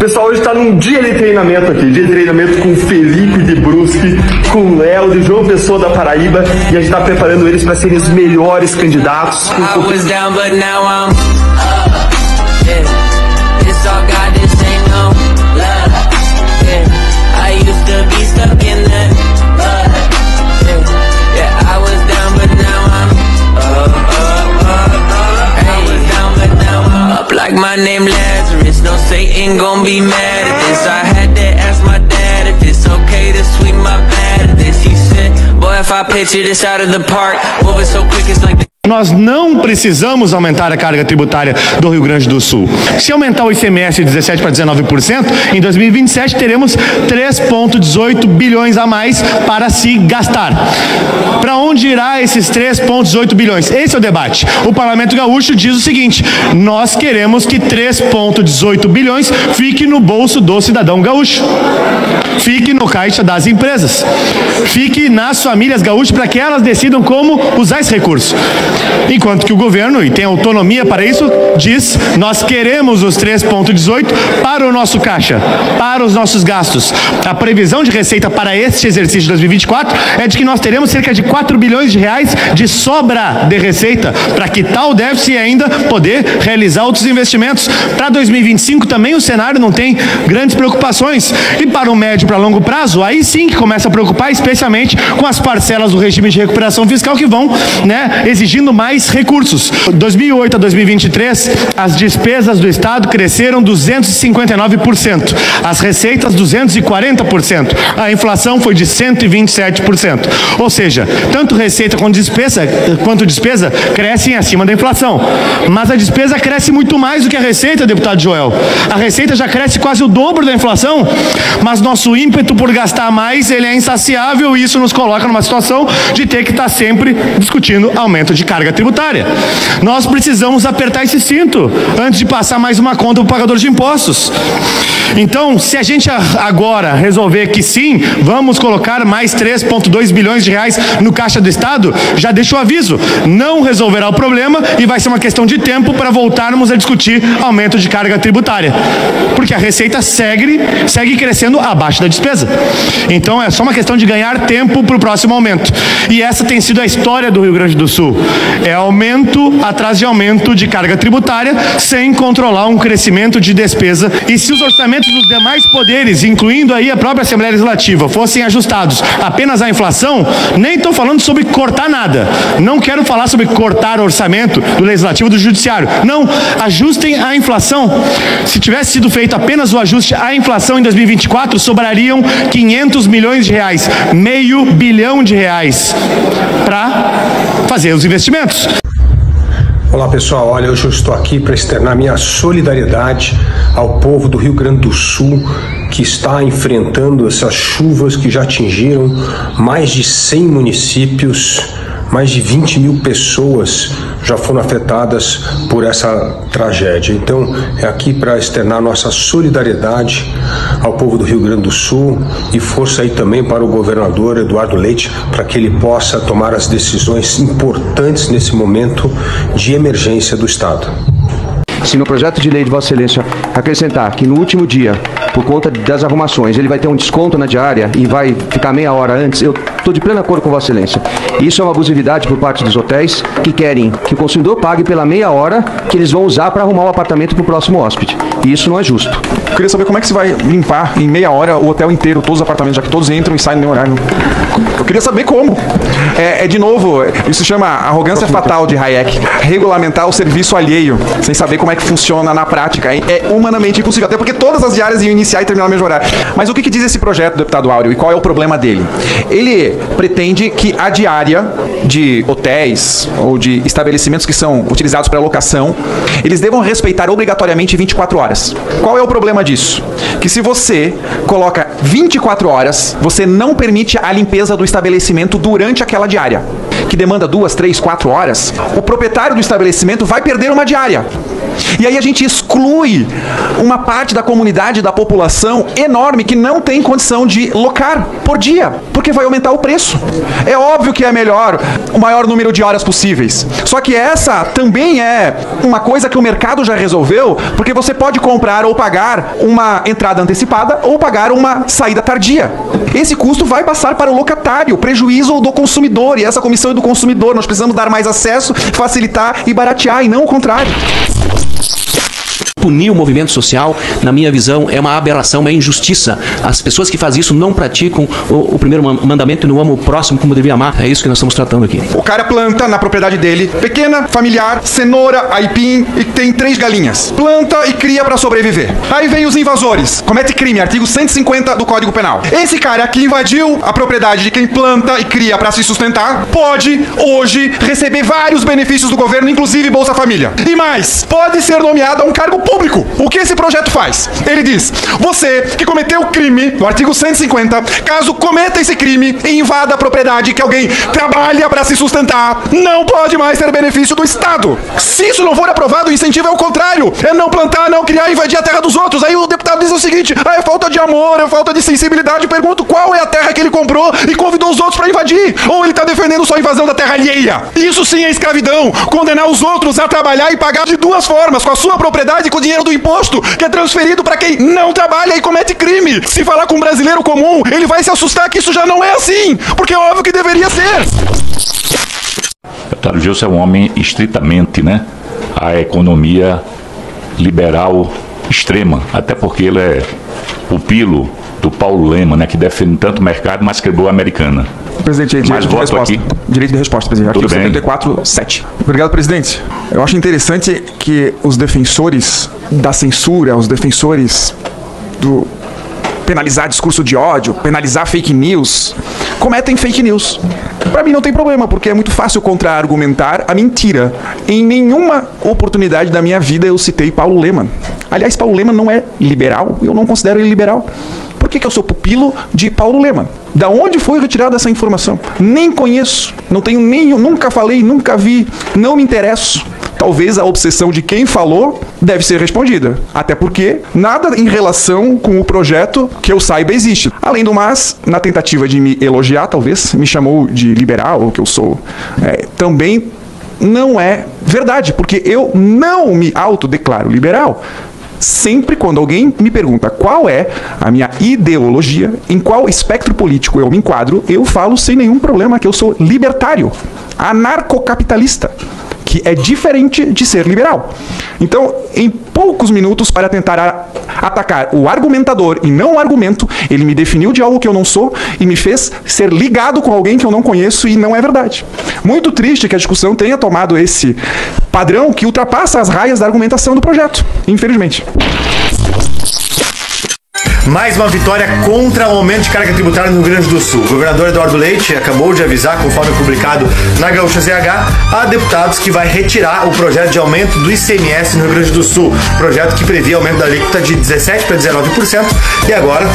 Pessoal, hoje está num dia de treinamento aqui, dia de treinamento com o Felipe de Brusque, com o Léo de João Pessoa da Paraíba, e a gente está preparando eles para serem os melhores candidatos. Like my name Lazarus, no Satan gon' be mad at this. I had to ask my dad if it's okay to sweep my bad at this. He said, boy, if I picture this out of the park, moving so quick it's like Nós não precisamos aumentar a carga tributária do Rio Grande do Sul. Se aumentar o ICMS de 17% para 19%, em 2027 teremos 3,18 bilhões a mais para se gastar. Para onde irá esses 3,18 bilhões? Esse é o debate. O Parlamento Gaúcho diz o seguinte: nós queremos que 3,18 bilhões fique no bolso do cidadão gaúcho, fique no caixa das empresas, fique nas famílias gaúchas para que elas decidam como usar esse recurso. Enquanto que o governo, e tem autonomia para isso, diz: nós queremos os 3,18 para o nosso caixa, para os nossos gastos. A previsão de receita para este exercício de 2024 é de que nós teremos cerca de 4 bilhões de reais de sobra de receita para quitar o déficit e ainda poder realizar outros investimentos. Para 2025 também o cenário não tem grandes preocupações. E para o médio e para longo prazo, aí sim que começa a preocupar, especialmente com as parcelas do regime de recuperação fiscal que vão, exigindo mais recursos. 2008 a 2023, as despesas do Estado cresceram 259%, as receitas 240%, a inflação foi de 127%. Ou seja, tanto receita quanto despesa crescem acima da inflação. Mas a despesa cresce muito mais do que a receita, deputado Joel. A receita já cresce quase o dobro da inflação, mas nosso ímpeto por gastar mais, ele é insaciável, e isso nos coloca numa situação de ter que estar sempre discutindo aumento de carga tributária. Nós precisamos apertar esse cinto antes de passar mais uma conta para o pagador de impostos. Então, se a gente agora resolver que sim, vamos colocar mais 3,2 bilhões de reais no caixa do Estado, já deixo o aviso, não resolverá o problema e vai ser uma questão de tempo para voltarmos a discutir aumento de carga tributária, porque a receita segue crescendo abaixo da despesa. Então é só uma questão de ganhar tempo para o próximo aumento. E essa tem sido a história do Rio Grande do Sul. É aumento atrás de aumento de carga tributária sem controlar um crescimento de despesa. E se os orçamentos dos demais poderes, incluindo aí a própria Assembleia Legislativa, fossem ajustados apenas à inflação, nem estou falando sobre cortar nada. Não quero falar sobre cortar orçamento do Legislativo, do Judiciário. Não, ajustem a inflação. Se tivesse sido feito apenas o ajuste à inflação em 2024, sobrariam 500 milhões de reais, R$500 bilhão para fazer os investimentos. Olá pessoal, olha, hoje eu estou aqui para externar minha solidariedade ao povo do Rio Grande do Sul, que está enfrentando essas chuvas que já atingiram mais de 100 municípios, mais de 20 mil pessoas já foram afetadas por essa tragédia. Então, é aqui para externar nossa solidariedade ao povo do Rio Grande do Sul e força aí também para o governador Eduardo Leite, para que ele possa tomar as decisões importantes nesse momento de emergência do Estado. Se no projeto de lei de Vossa Excelência acrescentar que no último dia, por conta das arrumações, ele vai ter um desconto na diária e vai ficar meia hora antes, eu estou de pleno acordo com Vossa Excelência. Isso é uma abusividade por parte dos hotéis que querem que o consumidor pague pela meia hora que eles vão usar para arrumar o apartamento para o próximo hóspede. E isso não é justo. Eu queria saber como é que você vai limpar em meia hora o hotel inteiro, todos os apartamentos, já que todos entram e saem no mesmo horário. Eu queria saber como. De novo, isso se chama arrogância fatal de Hayek. Regulamentar o serviço alheio, sem saber como é que funciona na prática. É humanamente impossível, até porque todas as diárias iam iniciar e terminar no mesmo horário. Mas o que diz esse projeto, deputado Áureo, e qual é o problema dele? Ele pretende que a diária de hotéis ou de estabelecimentos que são utilizados para locação, eles devam respeitar obrigatoriamente 24 horas. Qual é o problema disso? Que se você coloca 24 horas, você não permite a limpeza do estabelecimento durante aquela diária, que demanda 2, 3, 4 horas, o proprietário do estabelecimento vai perder uma diária. E aí a gente exclui uma parte da comunidade, da população enorme que não tem condição de locar por dia, porque vai aumentar o preço. É óbvio que é melhor o maior número de horas possíveis. Só que essa também é uma coisa que o mercado já resolveu, porque você pode comprar ou pagar uma entrada antecipada ou pagar uma saída tardia. Esse custo vai passar para o locatário, prejuízo do consumidor, e essa comissão é do consumidor. Nós precisamos dar mais acesso, facilitar e baratear, e não o contrário. Punir o movimento social, na minha visão, é uma aberração, uma injustiça. As pessoas que fazem isso não praticam o primeiro mandamento e não amam o próximo como devia amar. É isso que nós estamos tratando aqui. O cara planta na propriedade dele, pequena, familiar, cenoura, aipim, e tem 3 galinhas. Planta e cria para sobreviver. Aí vem os invasores, comete crime, artigo 150 do Código Penal. Esse cara que invadiu a propriedade de quem planta e cria para se sustentar, pode, hoje, receber vários benefícios do governo, inclusive Bolsa Família. E mais, pode ser nomeado a um cargo público. O que esse projeto faz? Ele diz: você que cometeu o crime, no artigo 150, caso cometa esse crime e invada a propriedade que alguém trabalha para se sustentar, não pode mais ter benefício do Estado. Se isso não for aprovado, o incentivo é o contrário. É não plantar, não criar, invadir a terra dos outros. Aí o deputado diz o seguinte: é falta de amor, é falta de sensibilidade. Pergunto qual é a terra que ele comprou e convidou os outros para invadir. Ou ele está defendendo só a invasão da terra alheia. Isso sim é escravidão. Condenar os outros a trabalhar e pagar de 2 formas: com a sua propriedade e com o dinheiro do imposto, que é transferido para quem não trabalha e comete crime. Se falar com um brasileiro comum, ele vai se assustar que isso já não é assim, porque é óbvio que deveria ser. Deputado Gilson é um homem estritamente, a economia liberal extrema, até porque ele é pupilo do Paulo Lemann, que defende tanto o mercado, mas quebrou a americana. Presidente, mais voto resposta. Aqui. Direito de resposta, presidente. Artigo 74.7. Obrigado, presidente. Eu acho interessante que os defensores da censura, os defensores do penalizar discurso de ódio, penalizar fake news, cometem fake news. Para mim não tem problema, porque é muito fácil contra-argumentar a mentira. Em nenhuma oportunidade da minha vida eu citei Paulo Lemann. Aliás, Paulo Lemann não é liberal, eu não considero ele liberal. Por que eu sou pupilo de Paulo Lemann? Da onde foi retirada essa informação? Nem conheço, não tenho nenhum, nunca falei, nunca vi, não me interesso. Talvez a obsessão de quem falou deve ser respondida. Até porque nada em relação com o projeto que eu saiba existe. Além do mais, na tentativa de me elogiar, talvez, me chamou de liberal, ou que eu sou, também não é verdade, porque eu não me autodeclaro liberal. Sempre quando alguém me pergunta qual é a minha ideologia, em qual espectro político eu me enquadro, eu falo sem nenhum problema que eu sou libertário, anarcocapitalista, que é diferente de ser liberal. Então, em poucos minutos, para tentar atacar o argumentador e não o argumento, ele me definiu de algo que eu não sou e me fez ser ligado com alguém que eu não conheço, e não é verdade. Muito triste que a discussão tenha tomado esse padrão que ultrapassa as raias da argumentação do projeto, infelizmente. Mais uma vitória contra o aumento de carga tributária no Rio Grande do Sul. O governador Eduardo Leite acabou de avisar, conforme publicado na Gaúcha ZH, a deputados que vai retirar o projeto de aumento do ICMS no Rio Grande do Sul. Projeto que previa aumento da alíquota de 17% para 19%. E agora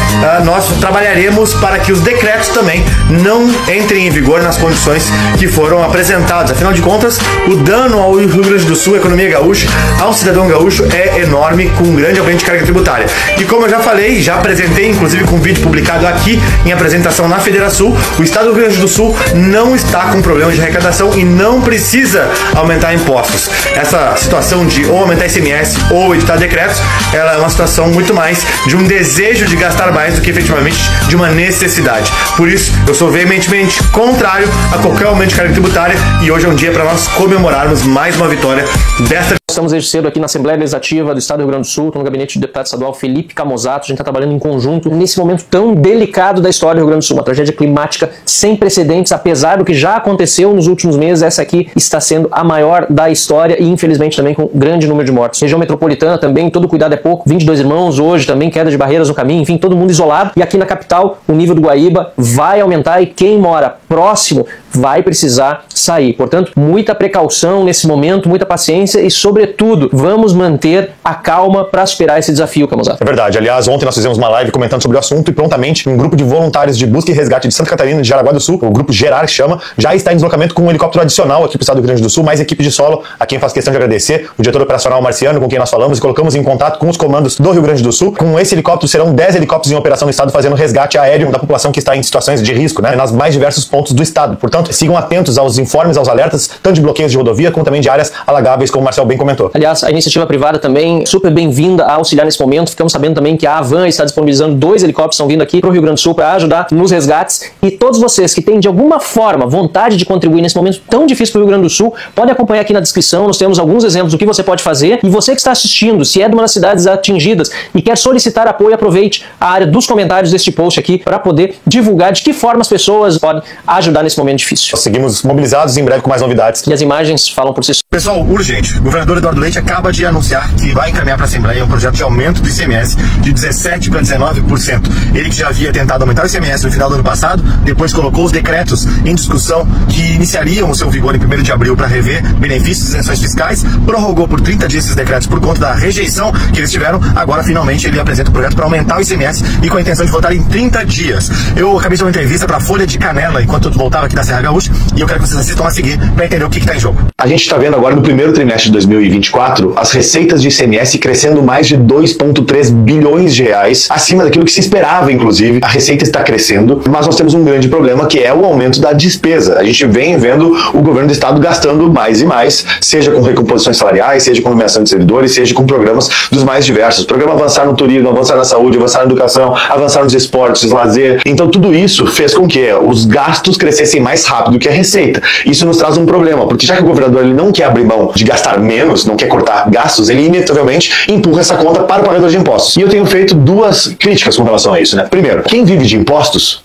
nós trabalharemos para que os decretos também não entrem em vigor nas condições que foram apresentadas. Afinal de contas, o dano ao Rio Grande do Sul, à economia gaúcha, ao cidadão gaúcho, é enorme, com um grande aumento de carga tributária. E como eu já falei, já apresentei, inclusive com um vídeo publicado aqui em apresentação na Federação, o estado do Rio Grande do Sul não está com problema de arrecadação e não precisa aumentar impostos. Essa situação de ou aumentar ICMS ou editar decretos, ela é uma situação muito mais de um desejo de gastar mais do que efetivamente de uma necessidade. Por isso, eu sou veementemente contrário a qualquer aumento de carga tributária, e hoje é um dia para nós comemorarmos mais uma vitória desta. Estamos desde cedo aqui na Assembleia Legislativa do Estado do Rio Grande do Sul, no gabinete do deputado estadual Felipe Camozato. A gente está trabalhando em conjunto nesse momento tão delicado da história do Rio Grande do Sul, uma tragédia climática sem precedentes, apesar do que já aconteceu nos últimos meses. Essa aqui está sendo a maior da história e, infelizmente, também com grande número de mortos. Região metropolitana também, todo cuidado é pouco, 22 irmãos hoje, também queda de barreiras no caminho, enfim, todo mundo isolado. E aqui na capital, o nível do Guaíba vai aumentar, e quem mora próximo vai precisar sair. Portanto, muita precaução nesse momento, muita paciência e, sobretudo, vamos manter a calma para superar esse desafio, Camusato. É verdade. Aliás, ontem nós fizemos uma live comentando sobre o assunto e prontamente um grupo de voluntários de busca e resgate de Santa Catarina, de Jaraguá do Sul, o grupo Gerar, que chama, já está em deslocamento com um helicóptero adicional aqui para o estado do Rio Grande do Sul, mais equipe de solo, a quem faz questão de agradecer, o diretor operacional Marciano, com quem nós falamos e colocamos em contato com os comandos do Rio Grande do Sul. Com esse helicóptero serão 10 helicópteros em operação no estado fazendo resgate aéreo da população que está em situações de risco, né, nas mais diversos pontos do estado. Portanto, sigam atentos aos informes, aos alertas, tanto de bloqueios de rodovia, como também de áreas alagáveis, como o Marcel bem comentou. Aliás, a iniciativa privada também super bem-vinda a auxiliar nesse momento. Ficamos sabendo também que a Avan está disponibilizando 2 helicópteros, estão vindo aqui para o Rio Grande do Sul para ajudar nos resgates. E todos vocês que têm, de alguma forma, vontade de contribuir nesse momento tão difícil para o Rio Grande do Sul, podem acompanhar aqui na descrição. Nós temos alguns exemplos do que você pode fazer. E você que está assistindo, se é de uma das cidades atingidas e quer solicitar apoio, aproveite a área dos comentários deste post aqui para poder divulgar de que forma as pessoas podem ajudar nesse momento difícil. Seguimos mobilizados, em breve com mais novidades. E as imagens falam por si só. Pessoal, urgente. O governador Eduardo Leite acaba de anunciar que vai encaminhar para a Assembleia um projeto de aumento do ICMS de 17% para 19%. Ele que já havia tentado aumentar o ICMS no final do ano passado, depois colocou os decretos em discussão que iniciariam o seu vigor em 1º de abril para rever benefícios e isenções fiscais, prorrogou por 30 dias esses decretos por conta da rejeição que eles tiveram. Agora, finalmente, ele apresenta o projeto para aumentar o ICMS e com a intenção de votar em 30 dias. Eu acabei de uma entrevista para a Folha de Canela enquanto eu voltava aqui da Serra Gaúcha e eu quero que vocês assistam a seguir para entender o que está em jogo. A gente está vendo agora no primeiro trimestre de 2024 as receitas de ICMS crescendo mais de 2,3 bilhões de reais, acima daquilo que se esperava, inclusive. A receita está crescendo, mas nós temos um grande problema que é o aumento da despesa. A gente vem vendo o governo do estado gastando mais e mais, seja com recomposições salariais, seja com nomeação de servidores, seja com programas dos mais diversos. Programa avançar no turismo, avançar na saúde, avançar na educação, avançar nos esportes, lazer. Então tudo isso fez com que os gastos crescessem mais rápido que a receita. Isso nos traz um problema, porque já que o governador ele não quer abrir mão de gastar menos, não quer cortar gastos, ele inevitavelmente empurra essa conta para o pagador de impostos. E eu tenho feito 2 críticas com relação a isso, né? Primeiro, quem vive de impostos,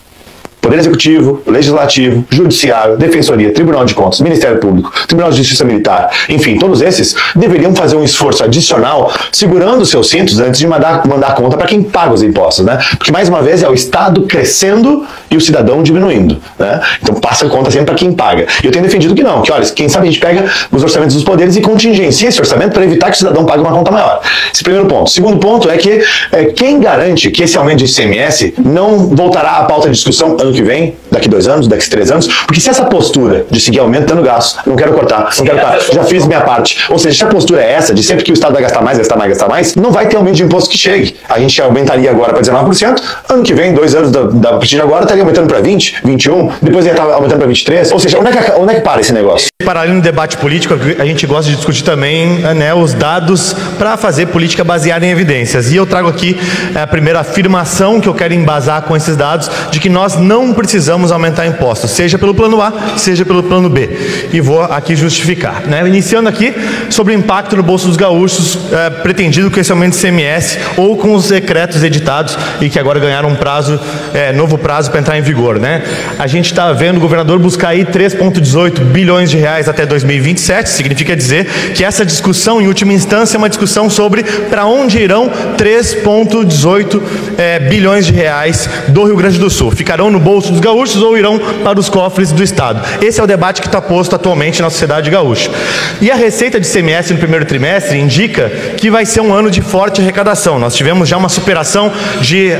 Poder Executivo, Legislativo, Judiciário, Defensoria, Tribunal de Contas, Ministério Público, Tribunal de Justiça Militar, enfim, todos esses deveriam fazer um esforço adicional segurando seus cintos antes de mandar conta para quem paga os impostos, né? Porque, mais uma vez, é o Estado crescendo e o cidadão diminuindo, né? Então passa a conta sempre para quem paga. E eu tenho defendido que não, que olha, quem sabe a gente pega os orçamentos dos poderes e contingencia esse orçamento para evitar que o cidadão pague uma conta maior. Esse primeiro ponto. Segundo ponto é que quem garante que esse aumento de ICMS não voltará à pauta de discussão ano que vem, daqui 2 anos, daqui 3 anos, porque se essa postura de seguir aumentando gastos, não quero cortar, não quero cortar, já fiz minha parte. Ou seja, se a postura é essa, de sempre que o Estado vai gastar mais, gastar mais, gastar mais, não vai ter aumento de imposto que chegue. A gente aumentaria agora para 19%, ano que vem, 2 anos da partir de agora, estaria aumentando para 20, 21, depois ia estar aumentando para 23. Ou seja, onde é que para esse negócio? Paralelo no debate político, a gente gosta de discutir também, né, os dados para fazer política baseada em evidências. E eu trago aqui a primeira afirmação que eu quero embasar com esses dados, de que nós não precisamos aumentar impostos, seja pelo plano A, seja pelo plano B. E vou aqui justificar, né? Iniciando aqui sobre o impacto no bolso dos gaúchos pretendido com esse aumento de ICMS ou com os decretos editados e que agora ganharam um prazo, novo prazo para entrar em vigor, né? A gente está vendo o governador buscar aí 3,18 bilhões de reais até 2027, significa dizer que essa discussão, em última instância, é uma discussão sobre para onde irão 3,18 bilhões de reais do Rio Grande do Sul. Ficarão no bolso dos gaúchos ou irão para os cofres do Estado? Esse é o debate que está posto atualmente na sociedade gaúcha. E a receita de ICMS no primeiro trimestre indica que vai ser um ano de forte arrecadação. Nós tivemos já uma superação de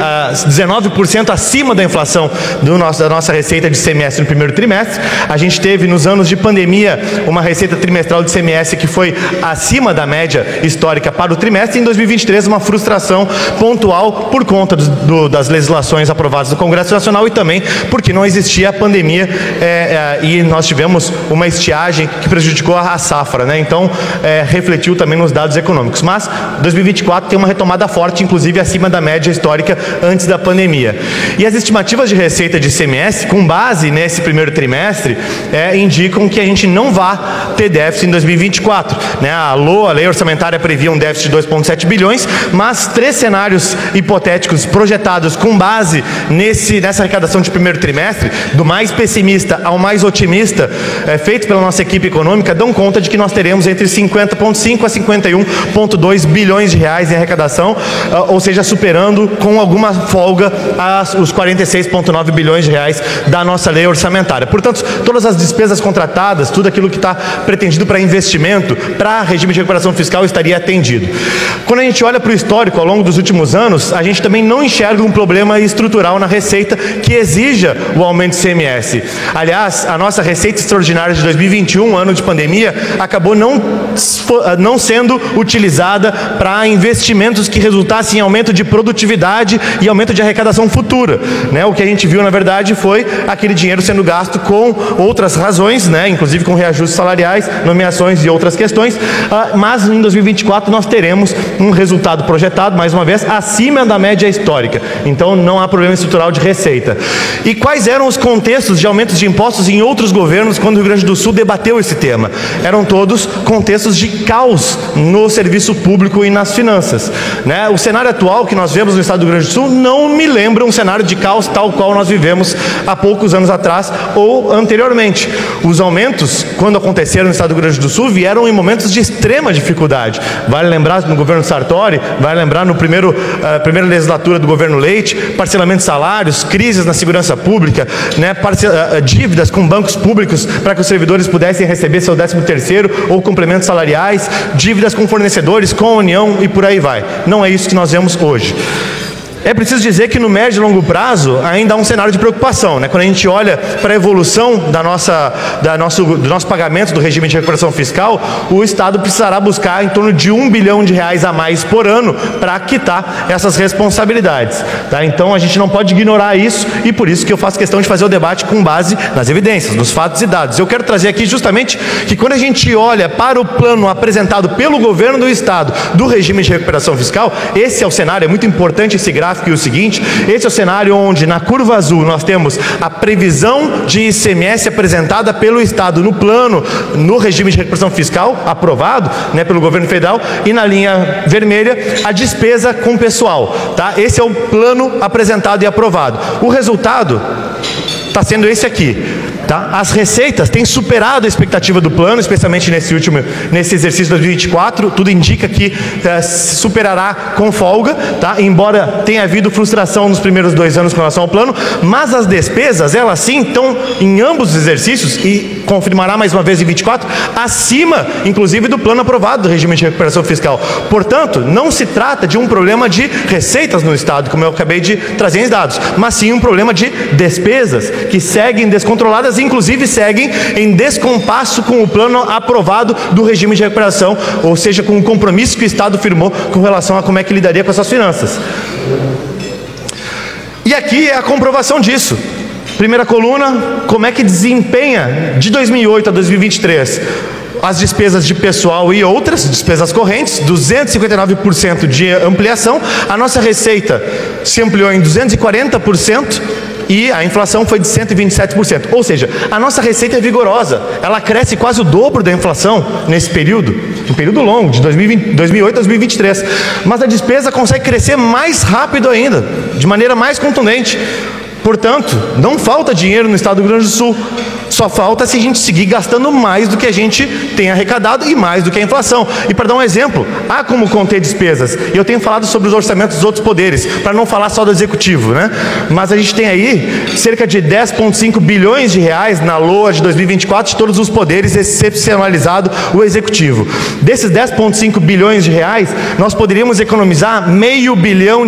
19% acima da inflação da nossa receita de ICMS no primeiro trimestre. A gente teve nos anos de pandemia uma receita trimestral de ICMS que foi acima da média histórica para o trimestre. E em 2023 uma frustração pontual por conta das legislações aprovadas no Congresso Nacional e também porque não existia a pandemia e nós tivemos uma estiagem que prejudicou a safra, né? Então refletiu também nos dados econômicos. Mas 2024 tem uma retomada forte, inclusive acima da média histórica antes da pandemia. E as estimativas de receita de ICMS, com base nesse primeiro trimestre, indicam que a gente não vai ter déficit em 2024, né? A lei orçamentária previa um déficit de 2,7 bilhões, mas 3 cenários hipotéticos projetados com base nessa arrecadação de primeiro trimestre, do mais pessimista ao mais otimista, feito pela nossa equipe econômica, dão conta de que nós teremos entre 50,5 a 51,2 bilhões de reais em arrecadação, ou seja, superando com alguma folga os 46,9 bilhões de reais da nossa lei orçamentária. Portanto, todas as despesas contratadas, tudo aquilo que está pretendido para investimento, para regime de recuperação fiscal, estaria atendido. Quando a gente olha para o histórico ao longo dos últimos anos, a gente também não enxerga um problema estrutural na receita que exija o aumento do ICMS. Aliás, a nossa receita extraordinária de 2021, ano de pandemia, acabou não sendo utilizada para investimentos que resultassem em aumento de produtividade e aumento de arrecadação futura, né? O que a gente viu, na verdade, foi aquele dinheiro sendo gasto com outras razões, né? Inclusive com reajustes salariais, nomeações e outras questões, mas em 2024 nós teremos um resultado projetado, mais uma vez, acima da média histórica. Então não há problema estrutural de receita. E quais eram os contextos de aumentos de impostos em outros governos quando o Rio Grande do Sul debateu esse tema? Eram todos contextos de caos no serviço público e nas finanças, né? O cenário atual que nós vemos no estado do Rio Grande do Sul não me lembra um cenário de caos tal qual nós vivemos há poucos anos atrás ou anteriormente. Os aumentos, quando aconteceram no estado do Rio Grande do Sul, vieram em momentos de extrema dificuldade. Vale lembrar no governo Sartori, vale lembrar no primeira legislatura do governo Leite, parcelamento de salários, crises na segurança pública, né? Dívidas com bancos públicos para que os servidores pudessem receber seu 13º ou complementos salariais, dívidas com fornecedores, com a União e por aí vai. Não é isso que nós vemos hoje. É preciso dizer que no médio e longo prazo ainda há um cenário de preocupação, né? Quando a gente olha para a evolução do nosso pagamento do regime de recuperação fiscal, o Estado precisará buscar em torno de R$1 bilhão a mais por ano para quitar essas responsabilidades, tá? Então a gente não pode ignorar isso e por isso que eu faço questão de fazer o debate com base nas evidências, nos fatos e dados. Eu quero trazer aqui justamente que quando a gente olha para o plano apresentado pelo governo do Estado do regime de recuperação fiscal, esse é o cenário, é muito importante esse gráfico. E o seguinte, esse é o cenário onde na curva azul nós temos a previsão de ICMS apresentada pelo Estado no plano, no regime de recuperação fiscal aprovado, né, pelo governo federal, e na linha vermelha a despesa com pessoal, tá? Esse é o plano apresentado e aprovado. O resultado está sendo esse aqui. Tá? As receitas têm superado a expectativa do plano, especialmente nesse exercício de 2024. Tudo indica que se superará com folga, tá? Embora tenha havido frustração nos primeiros 2 anos com relação ao plano, mas as despesas, elas sim estão em ambos os exercícios, e confirmará mais uma vez em 24, acima, inclusive, do plano aprovado do regime de recuperação fiscal. Portanto, não se trata de um problema de receitas no Estado, como eu acabei de trazer em dados, mas sim um problema de despesas, que seguem descontroladas, inclusive seguem em descompasso com o plano aprovado do regime de recuperação, ou seja, com o compromisso que o Estado firmou com relação a como é que lidaria com essas finanças. E aqui é a comprovação disso. Primeira coluna, como é que desempenha de 2008 a 2023 as despesas de pessoal e outras, despesas correntes, 259% de ampliação. A nossa receita se ampliou em 240%. E a inflação foi de 127%. Ou seja, a nossa receita é vigorosa. Ela cresce quase o dobro da inflação nesse período, um período longo, de 2008 a 2023. Mas a despesa consegue crescer mais rápido ainda, de maneira mais contundente. Portanto, não falta dinheiro no estado do Rio Grande do Sul. Só falta se a gente seguir gastando mais do que a gente tem arrecadado e mais do que a inflação. E para dar um exemplo, há como conter despesas. E eu tenho falado sobre os orçamentos dos outros poderes, para não falar só do executivo, né? Mas a gente tem aí cerca de 10,5 bilhões de reais na LOA de 2024 de todos os poderes, excepcionalizado o executivo. Desses 10,5 bilhões de reais, nós poderíamos economizar R$500 milhão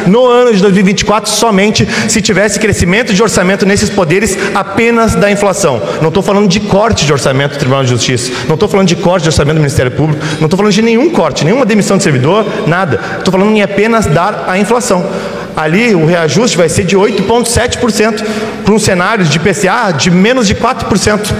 no ano de 2024 somente se tivesse crescimento de orçamento nesses poderes apenas da inflação. Não estou falando de corte de orçamento do Tribunal de Justiça, não estou falando de corte de orçamento do Ministério Público, não estou falando de nenhum corte, nenhuma demissão de servidor, nada. Estou falando em apenas dar a inflação. Ali o reajuste vai ser de 8,7% para um cenário de IPCA de menos de 4%.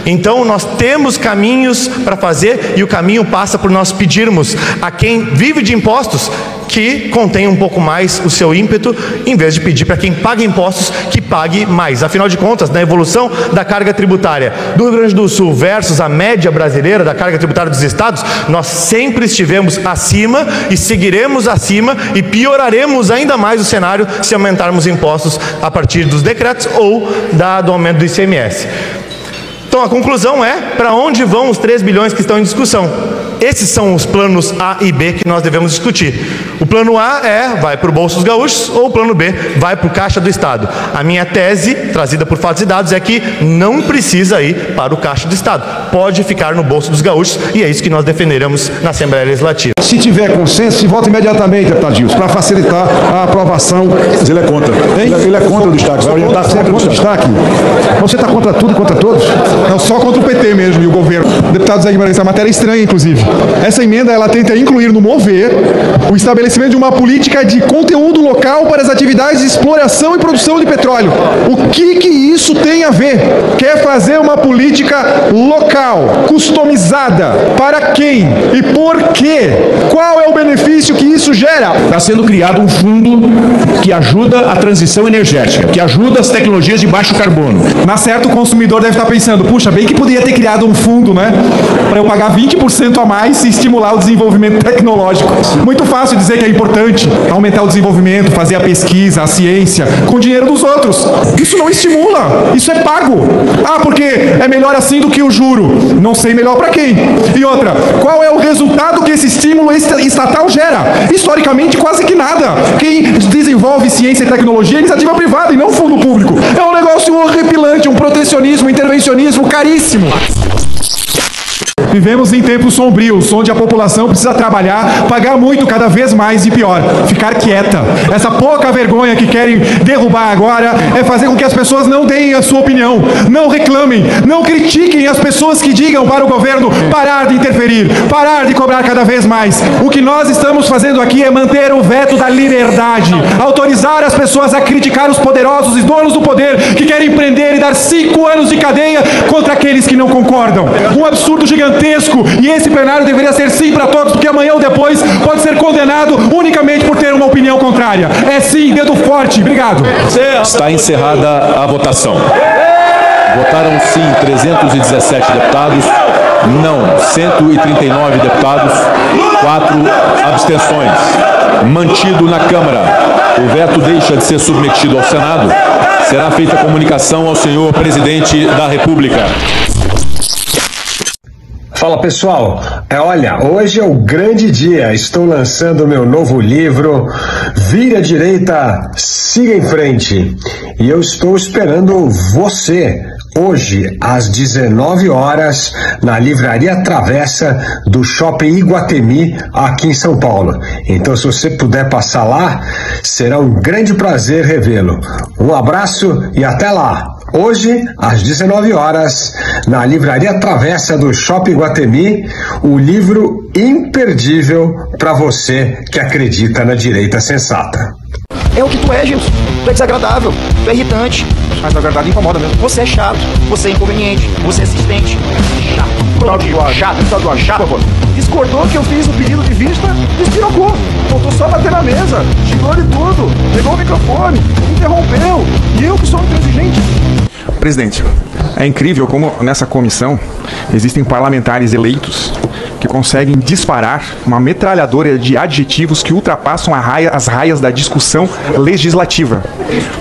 Então nós temos caminhos para fazer, e o caminho passa por nós pedirmos a quem vive de impostos que contém um pouco mais o seu ímpeto, em vez de pedir para quem paga impostos que pague mais. Afinal de contas, na evolução da carga tributária do Rio Grande do Sul versus a média brasileira da carga tributária dos estados, nós sempre estivemos acima e seguiremos acima e pioraremos ainda mais o cenário se aumentarmos impostos a partir dos decretos ou do aumento do ICMS. Então a conclusão é, para onde vão os 3 bilhões que estão em discussão? Esses são os planos A e B que nós devemos discutir. O plano A vai para o bolso dos gaúchos, ou o plano B vai para o caixa do Estado. A minha tese, trazida por fatos e dados, é que não precisa ir para o caixa do Estado. Pode ficar no bolso dos gaúchos, e é isso que nós defenderemos na Assembleia Legislativa. Se tiver consenso, se vota imediatamente, deputado Gilson, para facilitar a aprovação. Mas ele é contra. Ele é contra o destaque. Vai orientar sempre contra o destaque. Você está contra tudo e contra todos? Não, só contra o PT mesmo e o governo. Deputado Zé Guimarães, essa matéria é estranha, inclusive. Essa emenda, ela tenta incluir no mover o estabelecimento de uma política de conteúdo local para as atividades de exploração e produção de petróleo. O que isso tem a ver? Quer fazer uma política local, customizada, para quem e por quê? Qual é o benefício que isso gera? Está sendo criado um fundo que ajuda a transição energética, que ajuda as tecnologias de baixo carbono. Na certa, o consumidor deve estar pensando, puxa, bem que poderia ter criado um fundo, né? Para eu pagar 20% a mais e estimular o desenvolvimento tecnológico. Muito fácil dizer que é importante aumentar o desenvolvimento, fazer a pesquisa, a ciência, com dinheiro dos outros. Isso não estimula, isso é pago. Ah, porque é melhor assim do que o juro. Não sei melhor para quem. E outra, qual é o resultado que esse estímulo estatal gera? Historicamente, quase que nada. Quem desenvolve ciência e tecnologia é iniciativa privada e não fundo público. É um negócio horripilante, um protecionismo, um intervencionismo caríssimo. Vivemos em tempos sombrios, onde a população precisa trabalhar, pagar muito cada vez mais e pior, ficar quieta. Essa pouca vergonha que querem derrubar agora é fazer com que as pessoas não deem a sua opinião, não reclamem, não critiquem as pessoas que digam para o governo parar de interferir, parar de cobrar cada vez mais. O que nós estamos fazendo aqui é manter o veto da liberdade, autorizar as pessoas a criticar os poderosos e donos do poder que querem prender e dar 5 anos de cadeia contra aqueles que não concordam. Um absurdo gigantesco. E esse plenário deveria ser sim para todos, porque amanhã ou depois pode ser condenado unicamente por ter uma opinião contrária. É sim, dedo forte. Obrigado. Está encerrada a votação. Votaram sim 317 deputados, não 139 deputados, 4 abstenções. Mantido na Câmara, o veto deixa de ser submetido ao Senado. Será feita a comunicação ao senhor presidente da República. Fala pessoal, olha, hoje é o grande dia, estou lançando meu novo livro, Vire à Direita, Siga em Frente, e eu estou esperando você, hoje às 19 horas, na Livraria Travessa do Shopping Iguatemi, aqui em São Paulo. Então se você puder passar lá, será um grande prazer revê-lo. Um abraço e até lá! Hoje, às 19 horas, na Livraria Travessa do Shopping Iguatemi, o livro imperdível para você que acredita na direita sensata. É o que tu é, Gilson. Tu é desagradável, tu é irritante. Mas na verdade incomoda mesmo. Você é chato, você é inconveniente, você é insistente. Chato. Discordou que eu fiz o pedido de vista, despirocou. Faltou só bater na mesa, xingou de tudo, pegou o microfone, interrompeu. E eu que sou intransigente. Presidente, é incrível como nessa comissão existem parlamentares eleitos que conseguem disparar uma metralhadora de adjetivos que ultrapassam as raias da discussão legislativa.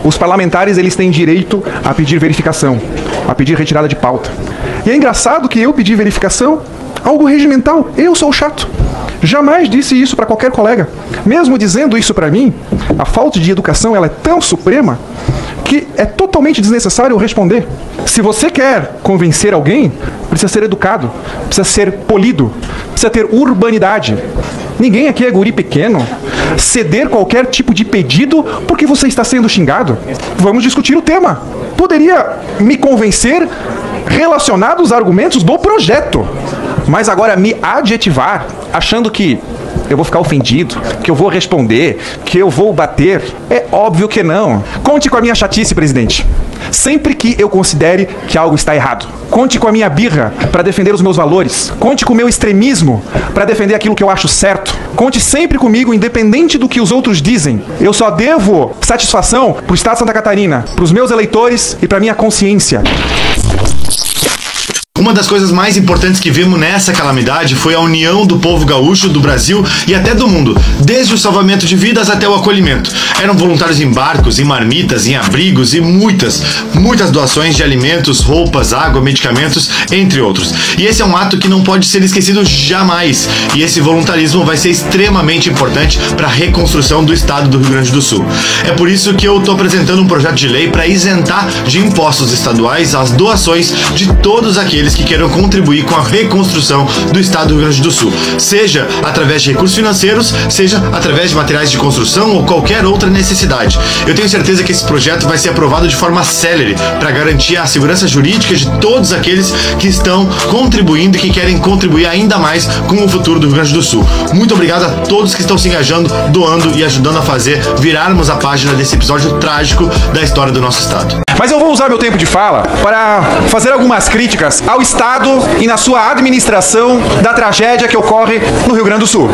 Os parlamentares, eles têm direito a pedir verificação, a pedir retirada de pauta. E é engraçado que eu pedi verificação, algo regimental, eu sou chato. Jamais disse isso para qualquer colega. Mesmo dizendo isso para mim, a falta de educação ela é tão suprema que é totalmente desnecessário eu responder. Se você quer convencer alguém, precisa ser educado, precisa ser polido, precisa ter urbanidade. Ninguém aqui é guri pequeno. Ceder qualquer tipo de pedido porque você está sendo xingado. Vamos discutir o tema. Poderia me convencer relacionado aos argumentos do projeto. Mas agora me adjetivar, achando que eu vou ficar ofendido, que eu vou responder, que eu vou bater, é óbvio que não. Conte com a minha chatice, presidente. sempre que eu considere que algo está errado. Conte com a minha birra para defender os meus valores. Conte com o meu extremismo para defender aquilo que eu acho certo. Conte sempre comigo, independente do que os outros dizem. Eu só devo satisfação pro Estado de Santa Catarina, pros meus eleitores e pra minha consciência. Uma das coisas mais importantes que vimos nessa calamidade foi a união do povo gaúcho, do Brasil e até do mundo, desde o salvamento de vidas até o acolhimento. Eram voluntários em barcos, em marmitas, em abrigos e muitas doações de alimentos, roupas, água, medicamentos, entre outros. E esse é um ato que não pode ser esquecido jamais. E esse voluntarismo vai ser extremamente importante para a reconstrução do estado do Rio Grande do Sul. É por isso que eu estou apresentando um projeto de lei para isentar de impostos estaduais as doações de todos aqueles que queiram contribuir com a reconstrução do estado do Rio Grande do Sul, seja através de recursos financeiros, seja através de materiais de construção ou qualquer outra necessidade. Eu tenho certeza que esse projeto vai ser aprovado de forma célere para garantir a segurança jurídica de todos aqueles que estão contribuindo e que querem contribuir ainda mais com o futuro do Rio Grande do Sul. Muito obrigado a todos que estão se engajando, doando e ajudando a fazer virarmos a página desse episódio trágico da história do nosso estado. Mas eu vou usar meu tempo de fala para fazer algumas críticas ao Estado e na sua administração da tragédia que ocorre no Rio Grande do Sul.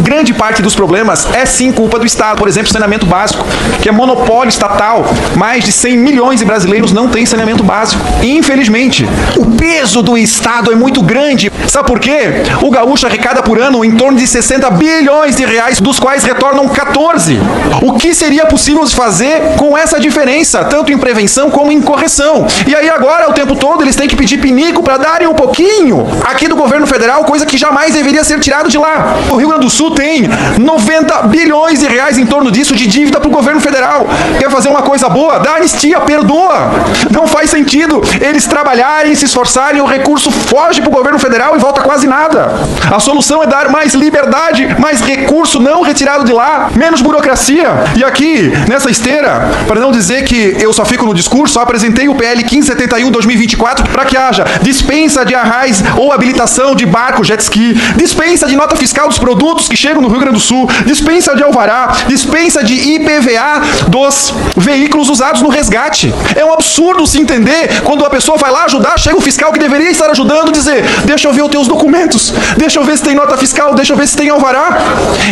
Grande parte dos problemas é sim culpa do Estado. Por exemplo, saneamento básico, que é monopólio estatal. Mais de 100 milhões de brasileiros não têm saneamento básico. E, infelizmente, o peso do Estado é muito grande. Sabe por quê? O gaúcho arrecada por ano em torno de 60 bilhões de reais, dos quais retornam 14. O que seria possível de fazer com essa diferença, tanto em prevenção como em correção? E aí agora, o tempo todo, eles têm que pedir pinico para darem um pouquinho aqui do governo federal, coisa que jamais deveria ser tirado de lá. O Rio Grande do Sul tem 90 bilhões de reais em torno disso de dívida para o governo federal. Quer fazer uma coisa boa? Dá anistia, perdoa. Não faz sentido eles trabalharem, se esforçarem, o recurso foge para o governo federal e volta quase nada. A solução é dar mais liberdade, mais recurso não retirado de lá, menos burocracia. E aqui, nessa esteira, para não dizer que eu só fico no discurso, só apresentei o PL 1571/2024 para que haja dispensa de arrais ou habilitação de barco, jet ski, dispensa de nota fiscal dos produtos que chegam no Rio Grande do Sul, dispensa de alvará, dispensa de IPVA dos veículos usados no resgate. É um absurdo se entender quando a pessoa vai lá ajudar, chega o fiscal que deveria estar ajudando dizer: deixa eu ver os teus documentos, deixa eu ver se tem nota fiscal, deixa eu ver se tem alvará.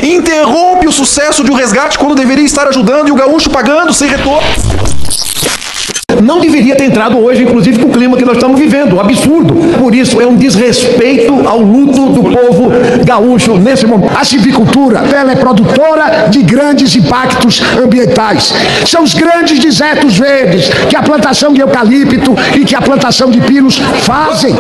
Interrompe o sucesso de um resgate quando deveria estar ajudando e o gaúcho pagando sem retorno. Não deveria ter entrado hoje, inclusive, com o clima que nós estamos vivendo, um absurdo. Por isso, é um desrespeito ao luto do povo gaúcho nesse momento. A silvicultura, ela é produtora de grandes impactos ambientais. São os grandes desertos verdes que a plantação de eucalipto e que a plantação de pinos fazem.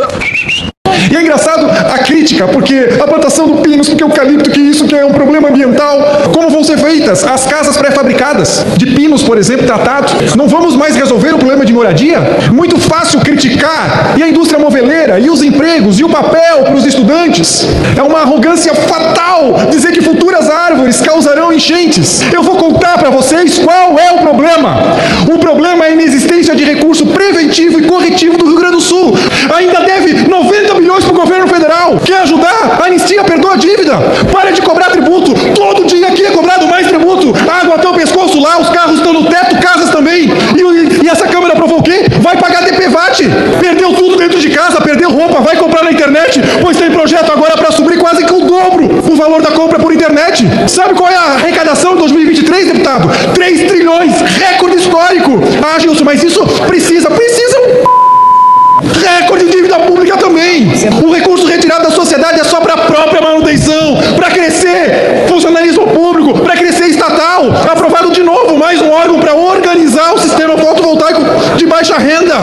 E é engraçado a crítica, porque a plantação do pinos, porque o eucalipto, que isso que é um problema ambiental, como vão ser feitas as casas pré-fabricadas de pinos, por exemplo, tratados? Não vamos mais resolver o problema de moradia? Muito fácil criticar, e a indústria moveleira, e os empregos, e o papel para os estudantes. É uma arrogância fatal dizer que futuras árvores causarão enchentes. Eu vou contar para vocês qual é o problema. O problema é a inexistência de recurso preventivo e corretivo do Rio Grande do Sul. Ainda deve 90 milhões para o governo federal. Quer ajudar? Anistia, perdoa a dívida. Para de cobrar tributo. Todo dia aqui é cobrado mais tributo. Água até o pescoço lá, os carros estão no teto, casas também. E essa Câmara aprovou o quê? Vai pagar DPVAT. Perdeu tudo dentro de casa, perdeu roupa, vai comprar na internet, pois tem projeto agora para subir quase que o dobro o valor da compra por internet. Sabe qual é a arrecadação de 2023, deputado? 3 trilhões, recorde histórico. Ah, Gilson, mas isso precisa recorde de dívida pública também. O recurso retirado da sociedade é só para a própria manutenção, para crescer funcionalismo público, para crescer estatal. Aprovado de novo mais um órgão para organizar o sistema fotovoltaico de baixa renda.